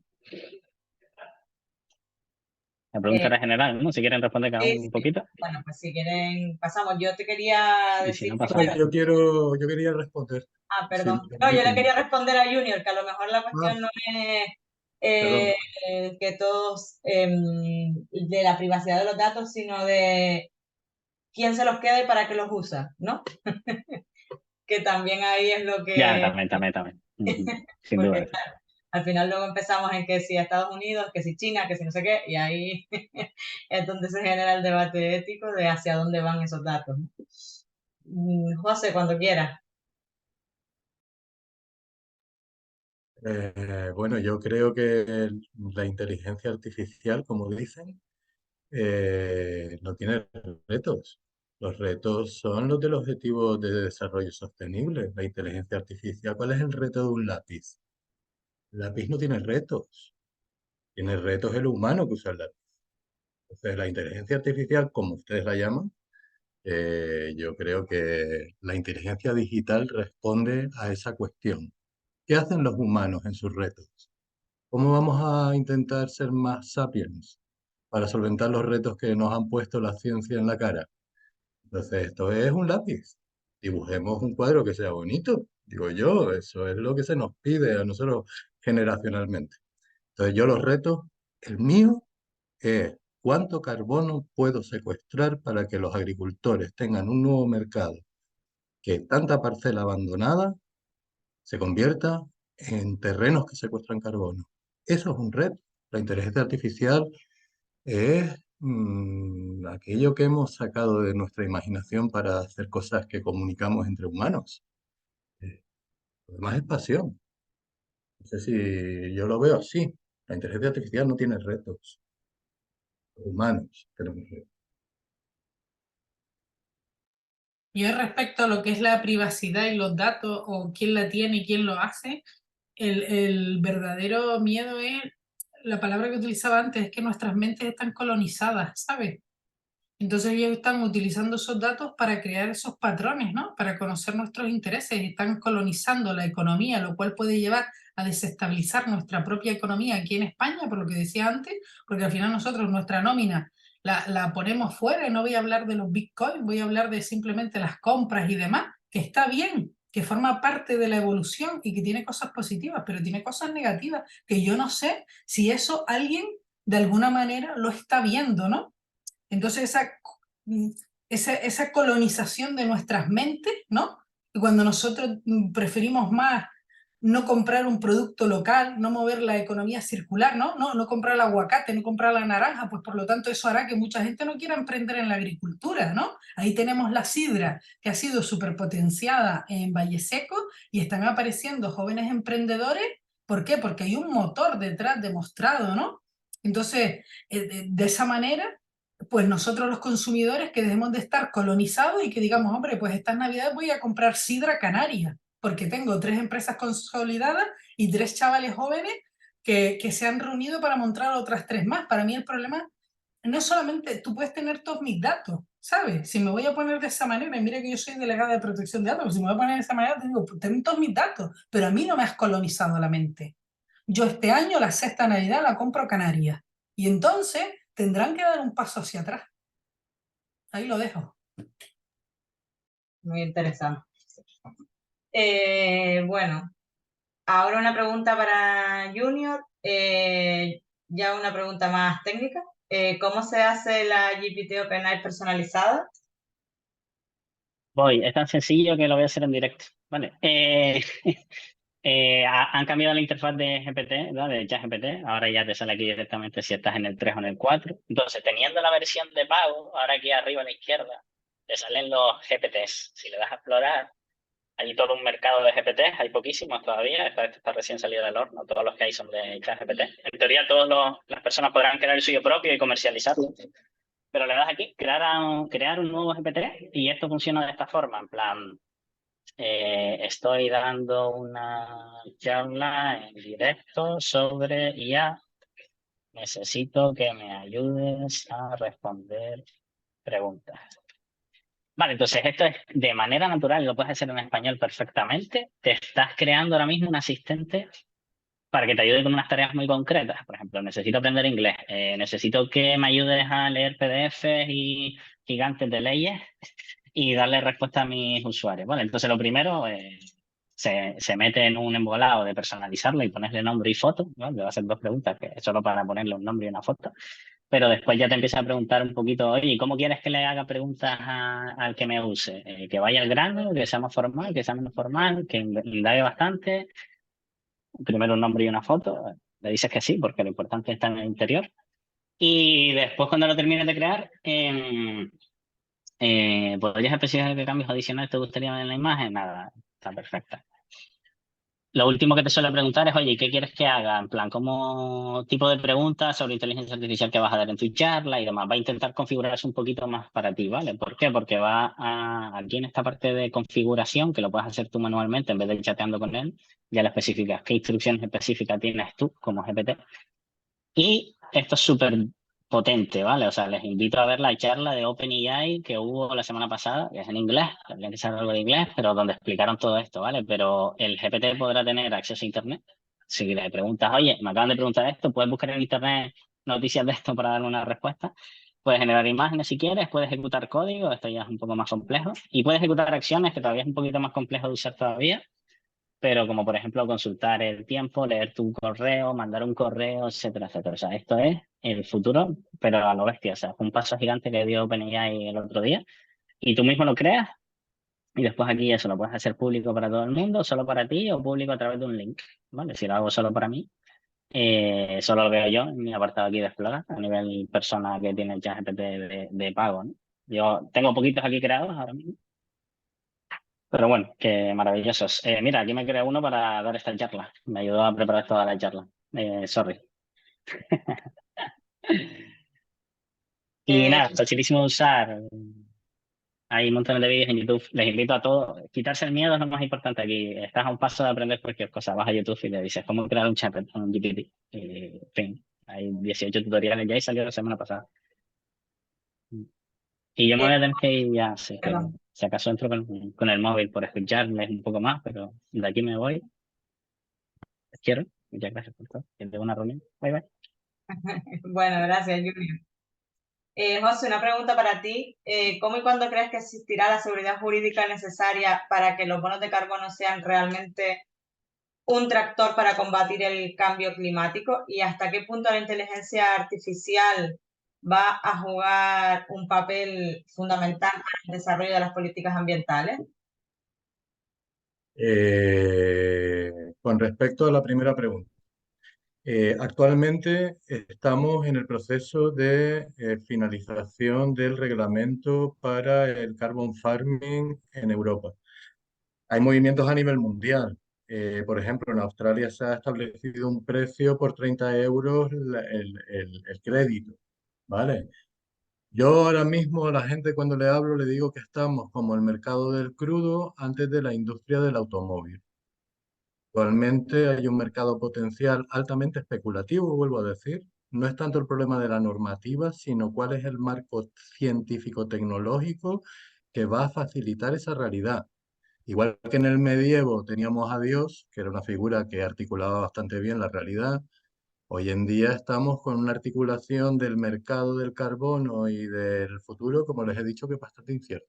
La pregunta era general, ¿no? Si quieren responder cada uno un Sí. poquito. Bueno, pues si quieren, pasamos. Yo te quería Y si decir no, que pasamos. Yo quería responder, si perdón. me No, yo le permiten. quería responder a Junior, que a lo mejor la Ah, cuestión no es perdón. que todos de la privacidad de los datos, sino de quién se los queda y para qué los usa, ¿no? Que también ahí es lo Ya, que, también. Ujú. Sin duda. porque claro, al final luego empezamos en que si Estados Unidos, que si China, que si no sé qué, y ahí es donde se genera el debate ético de hacia dónde van esos datos, ¿no? José, cuando quieras. Bueno, yo creo que la inteligencia artificial, como dicen, no tiene retos. Los retos son los del Objetivo de Desarrollo Sostenible, la inteligencia artificial. ¿Cuál es el reto de un lápiz? El lápiz no tiene retos. Tiene retos el humano que usa el lápiz. Entonces, la inteligencia artificial, como ustedes la llaman, yo creo que la inteligencia digital responde a esa cuestión. ¿Qué hacen los humanos en sus retos? ¿Cómo vamos a intentar ser más sapiens para solventar los retos que nos han puesto la ciencia en la cara? Entonces, esto es un lápiz. Dibujemos un cuadro que sea bonito, digo yo, eso es lo que se nos pide a nosotros generacionalmente. Entonces, yo los retos, el mío es cuánto carbono puedo secuestrar para que los agricultores tengan un nuevo mercado, que tanta parcela abandonada se convierta en terrenos que secuestran carbono. Eso es un reto. La inteligencia artificial es aquello que hemos sacado de nuestra imaginación para hacer cosas que comunicamos entre humanos. Lo demás es pasión. No sé si yo lo veo así. La inteligencia artificial no tiene retos. Los humanos tenemos retos. Yo respecto a lo que es la privacidad y los datos, o quién la tiene y quién lo hace, el verdadero miedo es, la palabra que utilizaba antes, es que nuestras mentes están colonizadas, ¿sabes? Entonces ellos están utilizando esos datos para crear esos patrones, ¿no? Para conocer nuestros intereses, están colonizando la economía, lo cual puede llevar a desestabilizar nuestra propia economía aquí en España, por lo que decía antes, porque al final nosotros nuestra nómina la ponemos fuera, y no voy a hablar de los bitcoins, voy a hablar de simplemente las compras y demás, que está bien, que forma parte de la evolución y que tiene cosas positivas, pero tiene cosas negativas, que yo no sé si eso alguien de alguna manera lo está viendo, ¿no? Entonces esa colonización de nuestras mentes, ¿no? Y cuando nosotros preferimos más no comprar un producto local, no mover la economía circular, ¿no? No comprar el aguacate, no comprar la naranja, pues por lo tanto eso hará que mucha gente no quiera emprender en la agricultura, ¿no? Ahí tenemos la sidra, que ha sido superpotenciada en Valle Seco, y están apareciendo jóvenes emprendedores. ¿Por qué? Porque hay un motor detrás demostrado, ¿no? Entonces, de esa manera, pues nosotros los consumidores, que dejemos de estar colonizados y que digamos, hombre, pues estas navidades voy a comprar sidra canaria, porque tengo 3 empresas consolidadas y 3 chavales jóvenes que se han reunido para montar otras 3 más. Para mí el problema no es solamente, tú puedes tener todos mis datos, ¿sabes? Si me voy a poner de esa manera, y mira que yo soy delegada de protección de datos, pues si me voy a poner de esa manera, te digo, pues ten todos mis datos, pero a mí no me has colonizado la mente. Yo este año la sexta Navidad la compro canaria, y entonces tendrán que dar un paso hacia atrás. Ahí lo dejo. Muy interesante. Bueno, ahora una pregunta para Junior, ya una pregunta más técnica. ¿Cómo se hace la GPT OpenAI personalizada? Voy, es tan sencillo que lo voy a hacer en directo. Vale. Han cambiado la interfaz de GPT, ¿no? De ChatGPT. Ahora ya te sale aquí directamente si estás en el 3 o en el 4. Entonces, teniendo la versión de pago, ahora aquí arriba a la izquierda, te salen los GPTs. Si le das a explorar, hay todo un mercado de GPTs, hay poquísimos todavía, este está recién salido del horno, todos los que hay son de ChatGPT. En teoría, todas las personas podrán crear el suyo propio y comercializarlo. Pero le das aquí, crear un nuevo GPT, y esto funciona de esta forma, en plan, estoy dando una charla en directo sobre IA, necesito que me ayudes a responder preguntas. Vale, entonces esto es de manera natural, lo puedes hacer en español perfectamente, te estás creando ahora mismo un asistente para que te ayude con unas tareas muy concretas. Por ejemplo, necesito aprender inglés, necesito que me ayudes a leer PDFs y gigantes de leyes y darle respuesta a mis usuarios. Vale, entonces lo primero, se mete en un embolado de personalizarlo y ponerle nombre y foto, ¿no? Le va a hacer 2 preguntas, que es solo para ponerle un nombre y una foto. Pero después ya te empieza a preguntar un poquito, oye, ¿cómo quieres que le haga preguntas al que me use? ¿Que vaya al grano, que sea más formal, que sea menos formal, que indague bastante? Primero un nombre y una foto, le dices que sí, porque lo importante está en el interior. Y después, cuando lo termines de crear, ¿podrías especificar qué cambios adicionales te gustaría ver en la imagen? Nada, está perfecta. lo último que te suele preguntar es, oye, ¿qué quieres que haga? En plan, ¿cómo tipo de preguntas sobre inteligencia artificial que vas a dar en tu charla y demás? Va a intentar configurarse un poquito más para ti, ¿vale? ¿Por qué? Porque aquí en esta parte de configuración, que lo puedes hacer tú manualmente en vez de ir chateando con él, ya le especificas qué instrucciones específicas tienes tú como GPT. Y esto es súper potente, ¿vale? O sea, les invito a ver la charla de OpenAI que hubo la semana pasada, que es en inglés, tendría que saber algo de inglés, pero donde explicaron todo esto, ¿vale? Pero el GPT podrá tener acceso a Internet. Si le preguntas, oye, me acaban de preguntar esto, puedes buscar en Internet noticias de esto para darme una respuesta. Puedes generar imágenes si quieres, puedes ejecutar código, esto ya es un poco más complejo, y puedes ejecutar acciones que todavía es un poquito más complejo de usar todavía, pero como por ejemplo consultar el tiempo, leer tu correo, mandar un correo, etcétera, etcétera. O sea, esto es el futuro, pero a lo bestia. O sea, fue un paso gigante que dio OpenAI el otro día y tú mismo lo creas y después aquí eso lo puedes hacer público para todo el mundo, solo para ti o público a través de un link, ¿vale? Si lo hago solo para mí, solo lo veo yo en mi apartado aquí de Explorar, a nivel persona que tiene el ChatGPT de pago, ¿no? Yo tengo poquitos aquí creados ahora mismo. Pero bueno, qué maravillosos. Mira, aquí me creé uno para dar esta charla. Me ayudó a preparar toda la charla. Sorry. Y Eh, nada, facilísimo de usar. Hay un montón de vídeos en YouTube. Les invito a todos. Quitarse el miedo es lo más importante aquí. Estás a un paso de aprender cualquier cosa. Vas a YouTube y le dices cómo crear un chat, un GPT. Y, en fin, hay 18 tutoriales ya y salió la semana pasada. Y yo me eh, voy a tener que ir ya, así que perdón. si acaso entro con el móvil por escucharles un poco más, pero de aquí me voy. Quiero. Muchas gracias por todo. Que tengo una reunión. Bye bye. Bueno, gracias, Junior. José, una pregunta para ti. ¿Cómo y cuándo crees que existirá la seguridad jurídica necesaria para que los bonos de carbono sean realmente un tractor para combatir el cambio climático? ¿Y hasta qué punto la inteligencia artificial va a jugar un papel fundamental para el desarrollo de las políticas ambientales? Con respecto a la primera pregunta, actualmente estamos en el proceso de finalización del reglamento para el carbon farming en Europa. Hay movimientos a nivel mundial. Por ejemplo, en Australia se ha establecido un precio por 30 euros el crédito, ¿vale? Yo ahora mismo a la gente cuando le hablo le digo que estamos como el mercado del crudo antes de la industria del automóvil. Actualmente hay un mercado potencial altamente especulativo, vuelvo a decir. No es tanto el problema de la normativa, sino cuál es el marco científico-tecnológico que va a facilitar esa realidad. Igual que en el medievo teníamos a Dios, que era una figura que articulaba bastante bien la realidad, hoy en día estamos con una articulación del mercado del carbono y del futuro, como les he dicho, que es bastante incierto.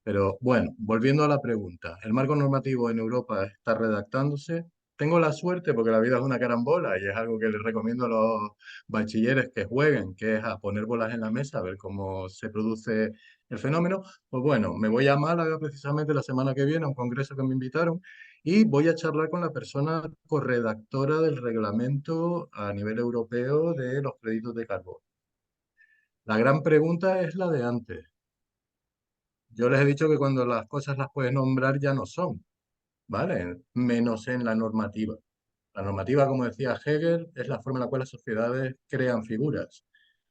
Pero bueno, volviendo a la pregunta, el marco normativo en Europa está redactándose. Tengo la suerte, porque la vida es una carambola y es algo que les recomiendo a los bachilleres que jueguen, que es a poner bolas en la mesa, a ver cómo se produce el fenómeno. Pues bueno, me voy a Málaga precisamente la semana que viene a un congreso que me invitaron y voy a charlar con la persona corredactora del reglamento a nivel europeo de los créditos de carbono. La gran pregunta es la de antes. Yo les he dicho que cuando las cosas las puedes nombrar ya no son, ¿vale? Menos en la normativa. La normativa, como decía Hegel, es la forma en la cual las sociedades crean figuras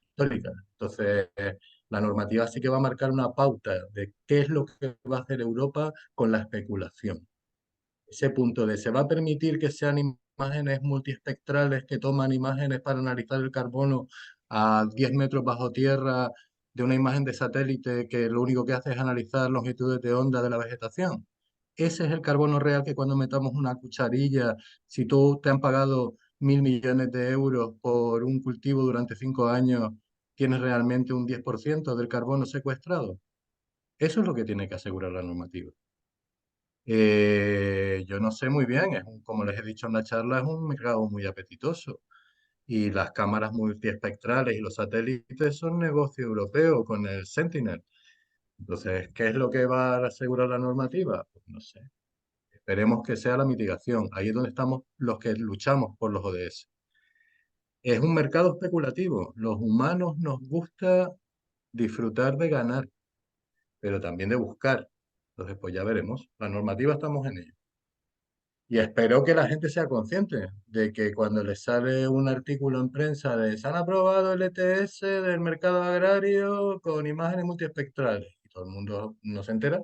históricas. Entonces, la normativa sí que va a marcar una pauta de qué es lo que va a hacer Europa con la especulación. Ese punto de se va a permitir que sean imágenes multiespectrales que toman imágenes para analizar el carbono a 10 metros bajo tierra de una imagen de satélite que lo único que hace es analizar longitudes de onda de la vegetación. Ese es el carbono real que cuando metamos una cucharilla, si tú te han pagado 1.000 millones de euros por un cultivo durante 5 años, tienes realmente un 10% del carbono secuestrado. Eso es lo que tiene que asegurar la normativa. Yo no sé muy bien, como les he dicho en la charla, es un mercado muy apetitoso y las cámaras multiespectrales y los satélites son negocio europeo con el Sentinel. Entonces, ¿qué es lo que va a asegurar la normativa? Pues no sé. Esperemos que sea la mitigación. Ahí es donde estamos los que luchamos por los ODS. Es un mercado especulativo. Los humanos nos gusta disfrutar de ganar, pero también de buscar. Entonces, pues ya veremos. La normativa estamos en ello. Y espero que la gente sea consciente de que cuando les sale un artículo en prensa de se han aprobado el ETS del mercado agrario con imágenes multiespectrales y todo el mundo no se entera,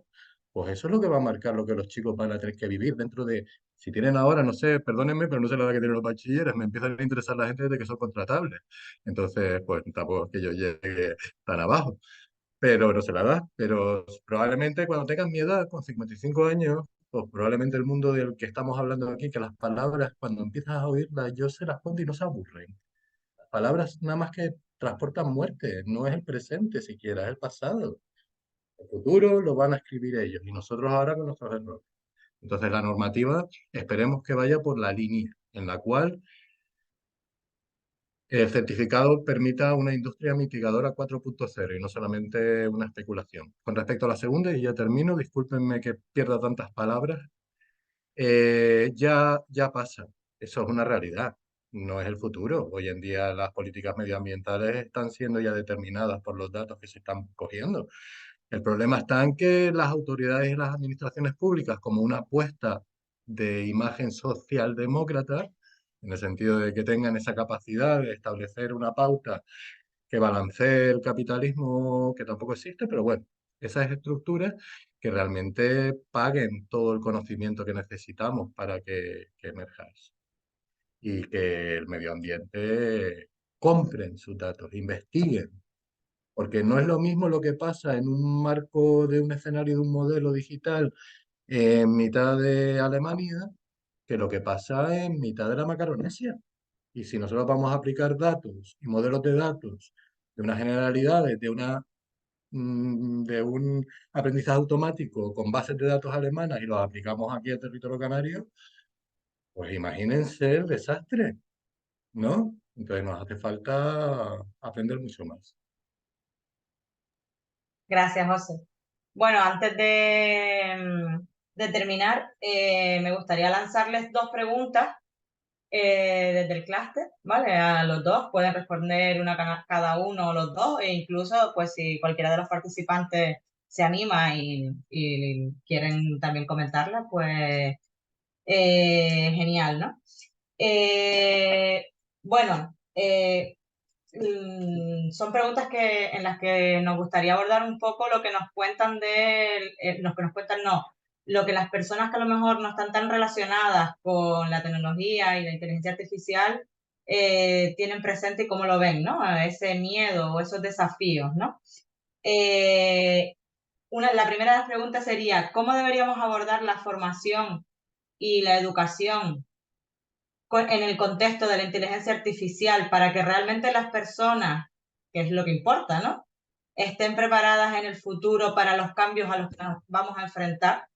pues eso es lo que va a marcar lo que los chicos van a tener que vivir dentro de, si tienen ahora, no sé, perdónenme, pero no sé la edad que tienen los bachilleres, me empiezan a interesar la gente desde que son contratables. Entonces, pues tampoco es que yo llegue tan abajo, pero no se la da. Pero probablemente cuando tengan mi edad, con 55 años, pues probablemente el mundo del que estamos hablando aquí, que las palabras, cuando empiezas a oírlas, yo se las cuento y no se aburren. Las palabras nada más que transportan muerte, no es el presente siquiera, es el pasado. El futuro lo van a escribir ellos y nosotros ahora con nuestros errores. Entonces la normativa esperemos que vaya por la línea en la cual el certificado permita una industria mitigadora 4.0 y no solamente una especulación. Con respecto a la segunda, y ya termino, discúlpenme que pierda tantas palabras, ya pasa. Eso es una realidad, no es el futuro. Hoy en día las políticas medioambientales están siendo ya determinadas por los datos que se están cogiendo. El problema está en que las autoridades y las administraciones públicas, como una apuesta de imagen socialdemócrata, en el sentido de que tengan esa capacidad de establecer una pauta que balancee el capitalismo, que tampoco existe, pero bueno, esas estructuras que realmente paguen todo el conocimiento que necesitamos para que emerja eso. Y que el medio ambiente compren sus datos, investiguen, porque no es lo mismo lo que pasa en un marco de un escenario de un modelo digital en mitad de Alemania que lo que pasa en mitad de la Macaronesia. Y si nosotros vamos a aplicar datos y modelos de datos de unas generalidades, de un aprendizaje automático con bases de datos alemanas y los aplicamos aquí al territorio canario, pues imagínense el desastre, ¿no? Entonces nos hace falta aprender mucho más. Gracias, José. Bueno, antes de terminar, me gustaría lanzarles dos preguntas desde el clúster, ¿vale? A los dos, pueden responder una cada uno o los dos, e incluso, pues, si cualquiera de los participantes se anima y quieren también comentarla, pues, genial, ¿no? Bueno, son preguntas en las que nos gustaría abordar un poco lo que nos cuentan lo que las personas que a lo mejor no están tan relacionadas con la tecnología y la inteligencia artificial tienen presente y cómo lo ven, ¿no? Ese miedo o esos desafíos, ¿no? La primera de las preguntas sería, ¿cómo deberíamos abordar la formación y la educación en el contexto de la inteligencia artificial para que realmente las personas, que es lo que importa, ¿no?, estén preparadas en el futuro para los cambios a los que nos vamos a enfrentar?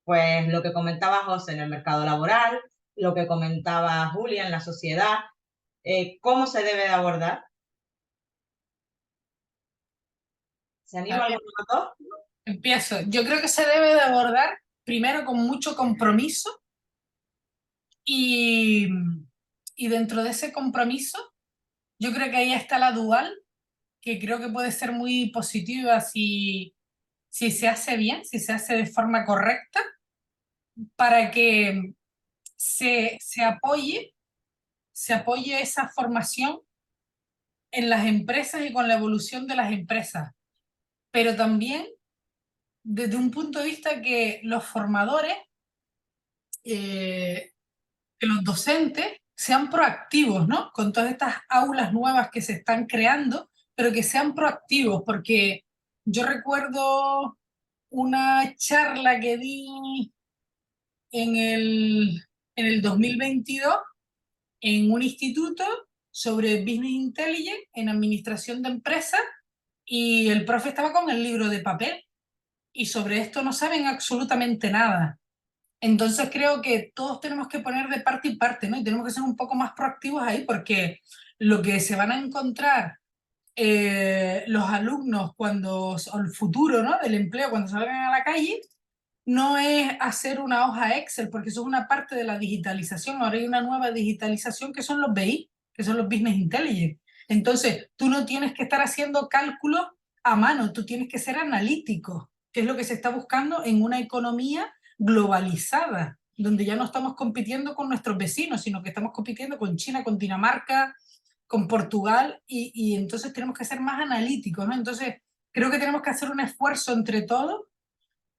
Pues lo que comentaba José en el mercado laboral, lo que comentaba Julia en la sociedad, ¿cómo se debe de abordar? ¿Se anima alguno de los dos? Empiezo. Yo creo que se debe de abordar primero con mucho compromiso y, y dentro de ese compromiso, yo creo que ahí está la dual, que creo que puede ser muy positiva si se hace bien, si se hace de forma correcta, para que se apoye esa formación en las empresas y con la evolución de las empresas, pero también desde un punto de vista que los formadores, que los docentes sean proactivos, ¿no? Con todas estas aulas nuevas que se están creando, pero que sean proactivos, porque yo recuerdo una charla que di en en el 2022 en un instituto sobre Business Intelligence en administración de empresas y el profe estaba con el libro de papel y sobre esto no saben absolutamente nada. Entonces creo que todos tenemos que poner de parte y parte, ¿no? Y tenemos que ser un poco más proactivos ahí porque lo que se van a encontrar los alumnos o el futuro, ¿no?, del empleo cuando salgan a la calle no es hacer una hoja Excel, porque eso es una parte de la digitalización. Ahora hay una nueva digitalización que son los BI, que son los Business Intelligence. Entonces, tú no tienes que estar haciendo cálculos a mano, tú tienes que ser analítico, que es lo que se está buscando en una economía globalizada. donde ya no estamos compitiendo con nuestros vecinos, sino que estamos compitiendo con China, con Dinamarca, con Portugal, y entonces tenemos que ser más analíticos, ¿no? Entonces, creo que tenemos que hacer un esfuerzo entre todos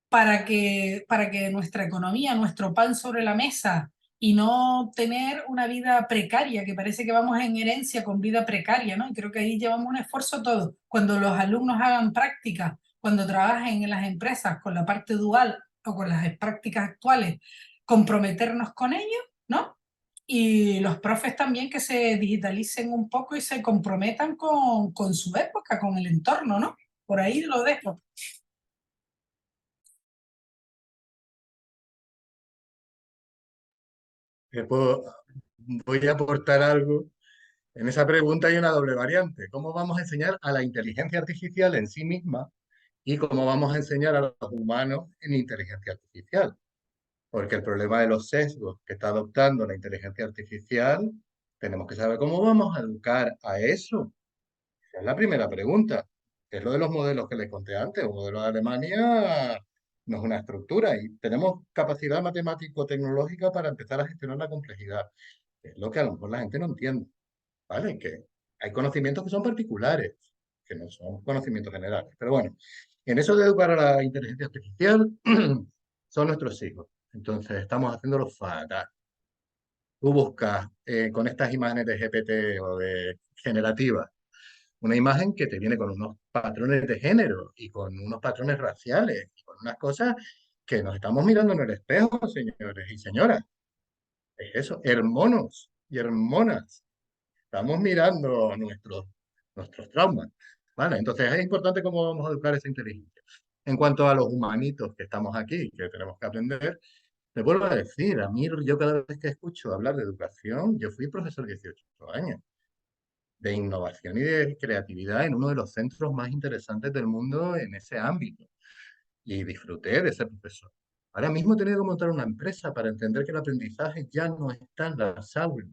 para que nuestra economía, nuestro pan sobre la mesa y no tener una vida precaria, que parece que vamos en herencia con vida precaria, ¿no? Y creo que ahí llevamos un esfuerzo todos. Cuando los alumnos hagan prácticas, cuando trabajen en las empresas con la parte dual o con las prácticas actuales, comprometernos con ellos, ¿no? Y los profes también que se digitalicen un poco y se comprometan con su época, con el entorno, ¿no? Por ahí lo dejo. Puedo- voy a aportar algo. En esa pregunta hay una doble variante. ¿Cómo vamos a enseñar a la inteligencia artificial en sí misma y cómo vamos a enseñar a los humanos en inteligencia artificial? Porque el problema de los sesgos que está adoptando la inteligencia artificial, tenemos que saber cómo vamos a educar a eso. Esa es la primera pregunta. Es lo de los modelos que les conté antes. Un modelo de Alemania no es una estructura y tenemos capacidad matemático-tecnológica para empezar a gestionar la complejidad. Es lo que a lo mejor la gente no entiende, ¿vale? Que hay conocimientos que son particulares, que no son conocimientos generales. Pero bueno, en eso de educar a la inteligencia artificial, son nuestros hijos. Entonces, estamos haciéndolo fatal. Tú buscas con estas imágenes de GPT o de generativas una imagen que te viene con unos patrones de género y con unos patrones raciales y con unas cosas que nos estamos mirando en el espejo, señores y señoras. Es eso, hermanos y hermanas. Estamos mirando nuestros traumas. ¿Vale? Entonces es importante cómo vamos a educar esa inteligencia. En cuanto a los humanitos que estamos aquí, que tenemos que aprender, te vuelvo a decir, a mí yo cada vez que escucho hablar de educación, yo fui profesor 18 años de innovación y de creatividad en uno de los centros más interesantes del mundo en ese ámbito. Y disfruté de ser profesor. Ahora mismo he tenido que montar una empresa para entender que el aprendizaje ya no está en las aulas.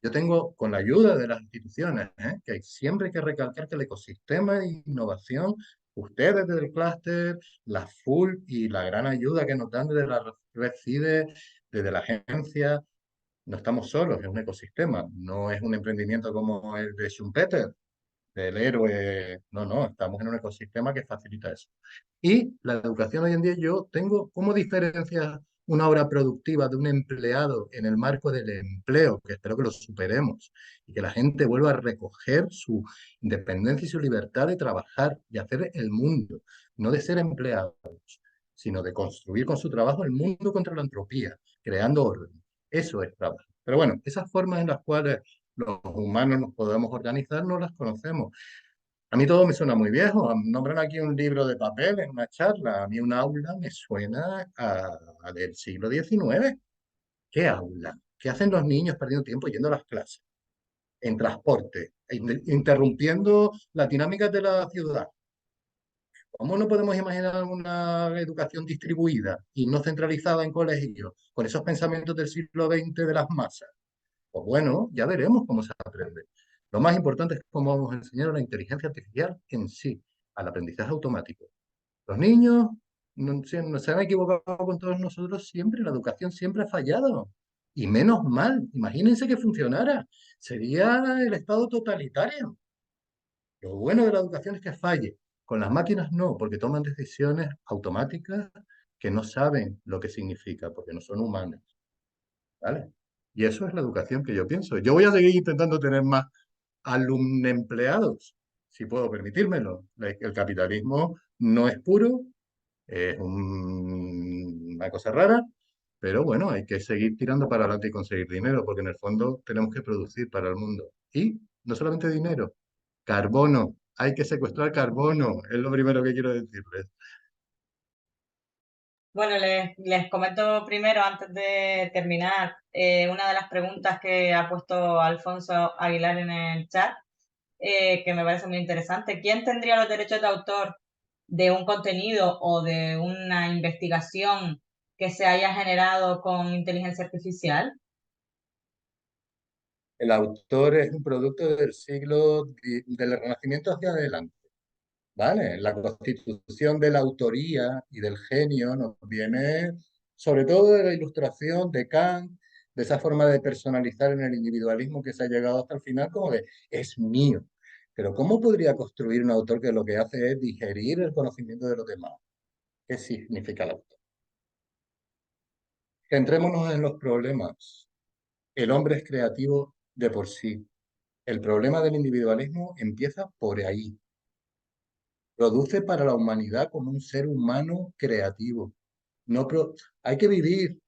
Yo tengo, con la ayuda de las instituciones, que siempre hay que recalcar que el ecosistema de innovación, ustedes desde el clúster, la FUL y la gran ayuda que nos dan desde la red CIDE, desde la agencia, no estamos solos, es un ecosistema, no es un emprendimiento como el de Schumpeter, del héroe. No, no, estamos en un ecosistema que facilita eso. Y la educación hoy en día, yo tengo, ¿cómo diferencia una obra productiva de un empleado en el marco del empleo? Que espero que lo superemos y que la gente vuelva a recoger su independencia y su libertad de trabajar y hacer el mundo, no de ser empleados, sino de construir con su trabajo el mundo contra la entropía, creando orden. Eso es trabajo. Pero bueno, esas formas en las cuales los humanos nos podemos organizar no las conocemos. A mí todo me suena muy viejo. Nombran aquí un libro de papel en una charla. A mí un aula me suena a del siglo XIX. ¿Qué aula? ¿Qué hacen los niños perdiendo tiempo yendo a las clases? En transporte, interrumpiendo las dinámicas de la ciudad. ¿Cómo no podemos imaginar una educación distribuida y no centralizada en colegios, con esos pensamientos del siglo XX de las masas? Pues bueno, ya veremos cómo se aprende. Lo más importante es cómo vamos a enseñar a la inteligencia artificial en sí, al aprendizaje automático. Los niños no se han equivocado con todos nosotros siempre, la educación siempre ha fallado. Y menos mal, imagínense que funcionara. Sería el estado totalitario. Lo bueno de la educación es que falle. Con las máquinas no, porque toman decisiones automáticas que no saben lo que significa, porque no son humanas. ¿Vale? Y eso es la educación que yo pienso. Yo voy a seguir intentando tener más alumnos empleados, si puedo permitírmelo. El capitalismo no es puro, es una cosa rara, pero bueno, hay que seguir tirando para adelante y conseguir dinero, porque en el fondo tenemos que producir para el mundo. Y no solamente dinero, carbono. Hay que secuestrar carbono, es lo primero que quiero decirles. Bueno, les comento primero, antes de terminar, una de las preguntas que ha puesto Alfonso Aguilar en el chat, que me parece muy interesante. ¿Quién tendría los derechos de autor de un contenido o de una investigación que se haya generado con inteligencia artificial? El autor es un producto del del Renacimiento hacia adelante. ¿Vale? La constitución de la autoría y del genio nos viene sobre todo de la Ilustración, de Kant, de esa forma de personalizar en el individualismo que se ha llegado hasta el final, como de es mío. Pero ¿cómo podría construir un autor que lo que hace es digerir el conocimiento de los demás? ¿Qué significa el autor? Centrémonos en los problemas. El hombre es creativo de por sí. El problema del individualismo empieza por ahí. Produce para la humanidad como un ser humano creativo. No hay que vivir,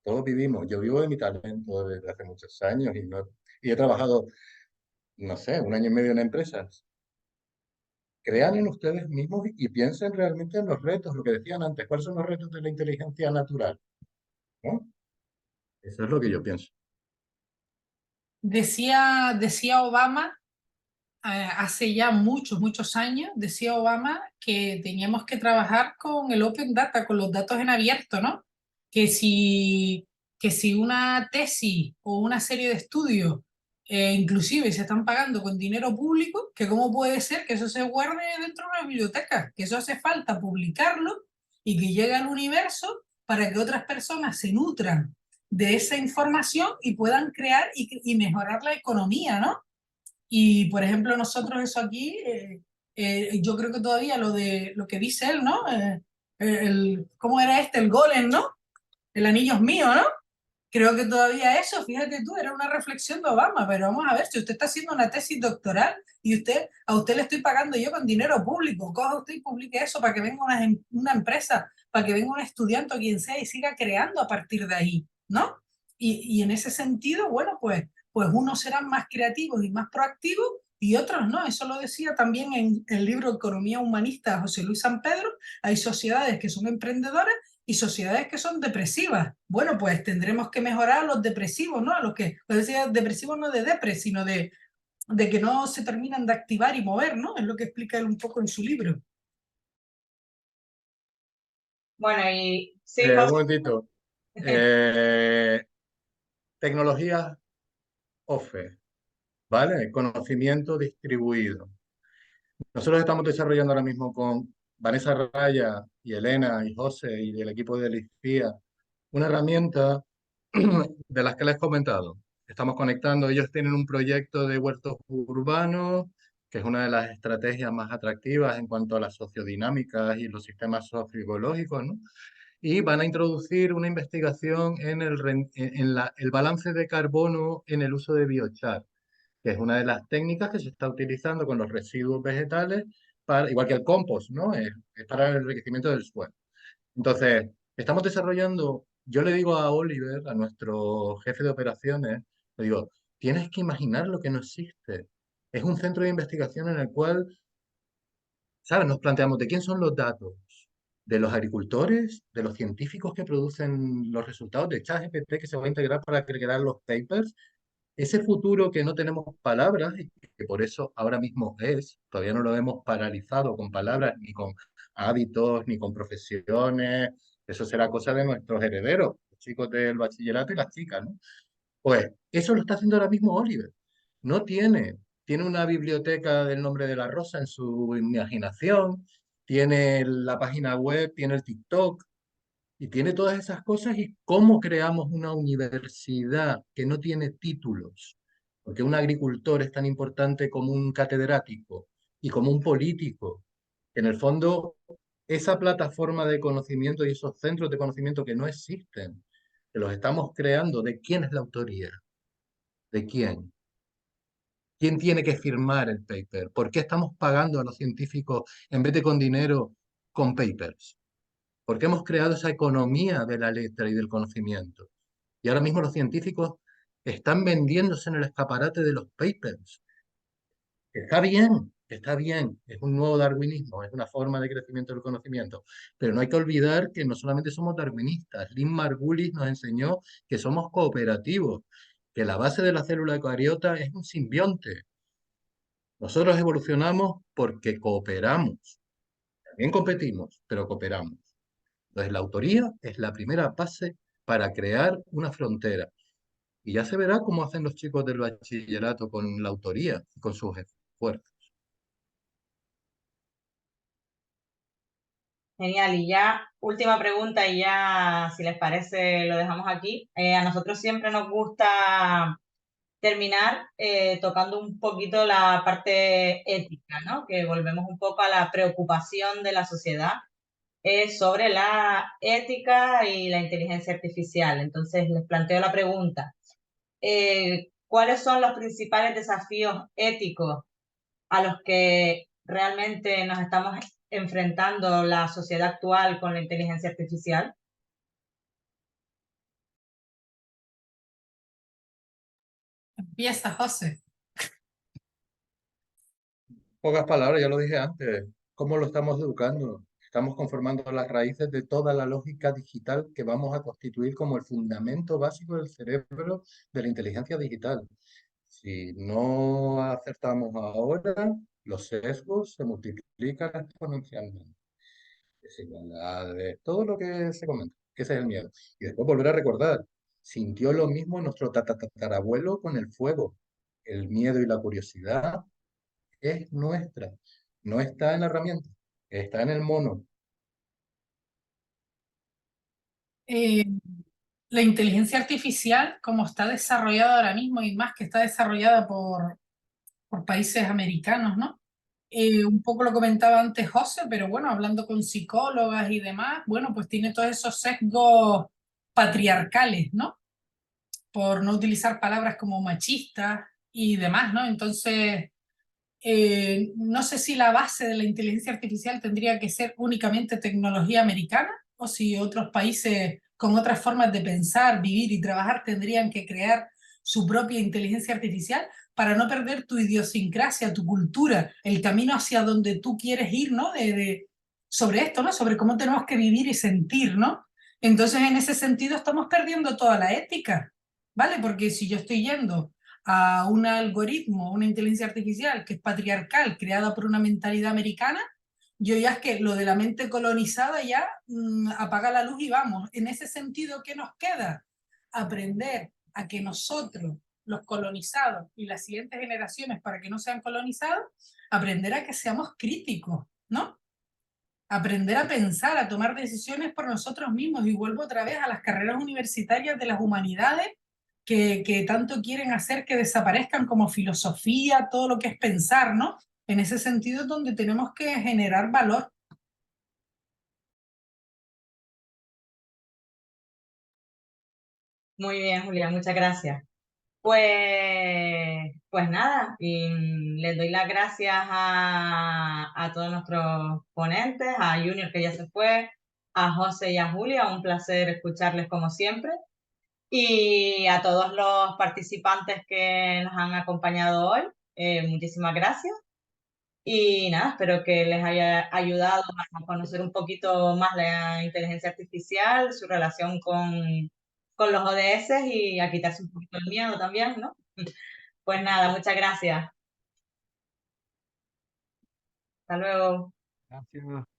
todos vivimos. Yo vivo de mi talento desde hace muchos años y he trabajado, no sé, 1 año y medio en empresas. Crean en ustedes mismos y piensen realmente en los retos, lo que decían antes, ¿cuáles son los retos de la inteligencia natural? ¿No? Eso es lo que yo pienso. Decía Obama, hace ya muchos años, decía Obama que teníamos que trabajar con el Open Data, con los datos en abierto, ¿no? Que si, que si una tesis o una serie de estudios, inclusive se están pagando con dinero público, que cómo puede ser que eso se guarde dentro de una biblioteca, que eso hace falta publicarlo y que llegue al universo para que otras personas se nutran de esa información y puedan crear y mejorar la economía, ¿no? Y, por ejemplo, nosotros eso aquí, yo creo que todavía lo que dice él, ¿no? ¿Cómo era este? El golem, ¿no? El anillo es mío, ¿no? Creo que todavía eso, fíjate tú, era una reflexión de Obama, pero vamos a ver, si usted está haciendo una tesis doctoral y a usted le estoy pagando yo con dinero público, coja usted y publique eso para que venga una empresa, para que venga un estudiante o quien sea y siga creando a partir de ahí, ¿no? Y en ese sentido, bueno, pues unos serán más creativos y más proactivos y otros no. Eso lo decía también en el libro Economía Humanista José Luis San Pedro. Hay sociedades que son emprendedoras y sociedades que son depresivas. Bueno, pues tendremos que mejorar a los depresivos, ¿no? A los que, lo decía, depresivos no de depre, sino de que no se terminan de activar y mover, ¿no? Es lo que explica él un poco en su libro. Bueno, y sí, Un José. momentito. Tecnologías OFE, ¿vale? Conocimiento distribuido. Nosotros estamos desarrollando ahora mismo con Vanessa Raya y Elena y José y el equipo de LICIA una herramienta de las que les he comentado. Estamos conectando, ellos tienen un proyecto de huertos urbanos, que es una de las estrategias más atractivas en cuanto a las sociodinámicas y los sistemas socioecológicos, ¿no? Y van a introducir una investigación en el balance de carbono en el uso de biochar, que es una de las técnicas que se está utilizando con los residuos vegetales, igual que el compost, ¿no? Es para el enriquecimiento del suelo. Entonces, estamos desarrollando, yo le digo a Oliver, a nuestro jefe de operaciones, le digo, tienes que imaginar lo que no existe. Es un centro de investigación en el cual, ¿sabes? Nos planteamos de quién son los datos, de los agricultores, de los científicos que producen los resultados de ChatGPT que se va a integrar para crear los papers. Ese futuro que no tenemos palabras y que por eso ahora mismo todavía no lo hemos paralizado con palabras, ni con hábitos, ni con profesiones, eso será cosa de nuestros herederos, los chicos del bachillerato y las chicas, ¿no? Pues eso lo está haciendo ahora mismo Oliver. No tiene una biblioteca del nombre de la rosa en su imaginación, tiene la página web, tiene el TikTok, y tiene todas esas cosas. ¿Y cómo creamos una universidad que no tiene títulos? Porque un agricultor es tan importante como un catedrático y como un político. En el fondo, esa plataforma de conocimiento y esos centros de conocimiento que no existen, que los estamos creando, ¿de quién es la autoría? ¿De quién? ¿Quién tiene que firmar el paper? ¿Por qué estamos pagando a los científicos en vez de con dinero, con papers? Porque hemos creado esa economía de la letra y del conocimiento. Y ahora mismo los científicos están vendiéndose en el escaparate de los papers. Está bien, es un nuevo darwinismo, es una forma de crecimiento del conocimiento. Pero no hay que olvidar que no solamente somos darwinistas. Lynn Margulis nos enseñó que somos cooperativos, que la base de la célula eucariota es un simbionte. Nosotros evolucionamos porque cooperamos. También competimos, pero cooperamos. Entonces, la autoría es la primera base para crear una frontera. Y ya se verá cómo hacen los chicos del bachillerato con la autoría y con sus esfuerzos. Genial, y ya última pregunta y ya si les parece lo dejamos aquí. A nosotros siempre nos gusta terminar tocando un poquito la parte ética, ¿no? Que volvemos un poco a la preocupación de la sociedad sobre la ética y la inteligencia artificial. Entonces les planteo la pregunta, ¿cuáles son los principales desafíos éticos a los que realmente nos estamos enfrentando la sociedad actual con la inteligencia artificial? Empieza, José. Pocas palabras, ya lo dije antes. ¿Cómo lo estamos educando? Estamos conformando las raíces de toda la lógica digital que vamos a constituir como el fundamento básico del cerebro de la inteligencia digital. Si no acertamos ahora, los sesgos se multiplican exponencialmente. Desigualdades, todo lo que se comenta, que ese es el miedo. Y después volver a recordar, sintió lo mismo nuestro tatarabuelo con el fuego. El miedo y la curiosidad es nuestra, no está en la herramienta, está en el mono. Eh, la inteligencia artificial, como está desarrollada ahora mismo y más que está desarrollada por países americanos, ¿no? Un poco lo comentaba antes José, pero bueno, hablando con psicólogas y demás, bueno, pues tiene todos esos sesgos patriarcales, ¿no? Por no utilizar palabras como machistas y demás, ¿no? Entonces, no sé si la base de la inteligencia artificial tendría que ser únicamente tecnología americana o si otros países con otras formas de pensar, vivir y trabajar tendrían que crear su propia inteligencia artificial para no perder tu idiosincrasia, tu cultura, el camino hacia donde tú quieres ir, ¿no? Sobre esto, ¿no? Sobre cómo tenemos que vivir y sentir, ¿no? Entonces, en ese sentido, estamos perdiendo toda la ética, ¿vale? Porque si yo estoy yendo a un algoritmo, una inteligencia artificial que es patriarcal, creada por una mentalidad americana, yo ya es que lo de la mente colonizada ya apaga la luz y vamos. En ese sentido, ¿qué nos queda? Aprender a que nosotros, los colonizados y las siguientes generaciones, para que no sean colonizados, aprender a que seamos críticos, ¿no? Aprender a pensar, a tomar decisiones por nosotros mismos. Y vuelvo otra vez a las carreras universitarias de las humanidades que tanto quieren hacer que desaparezcan como filosofía, todo lo que es pensar, ¿no? En ese sentido es donde tenemos que generar valor. Muy bien, Julia, muchas gracias. Pues nada, y les doy las gracias a todos nuestros ponentes, a Junior que ya se fue, a José y a Julia, un placer escucharles como siempre, y a todos los participantes que nos han acompañado hoy, muchísimas gracias. Y nada, espero que les haya ayudado a conocer un poquito más la inteligencia artificial, su relación con los ODS y a quitarse un poquito el miedo también, ¿no? Pues nada, muchas gracias. Hasta luego. Gracias.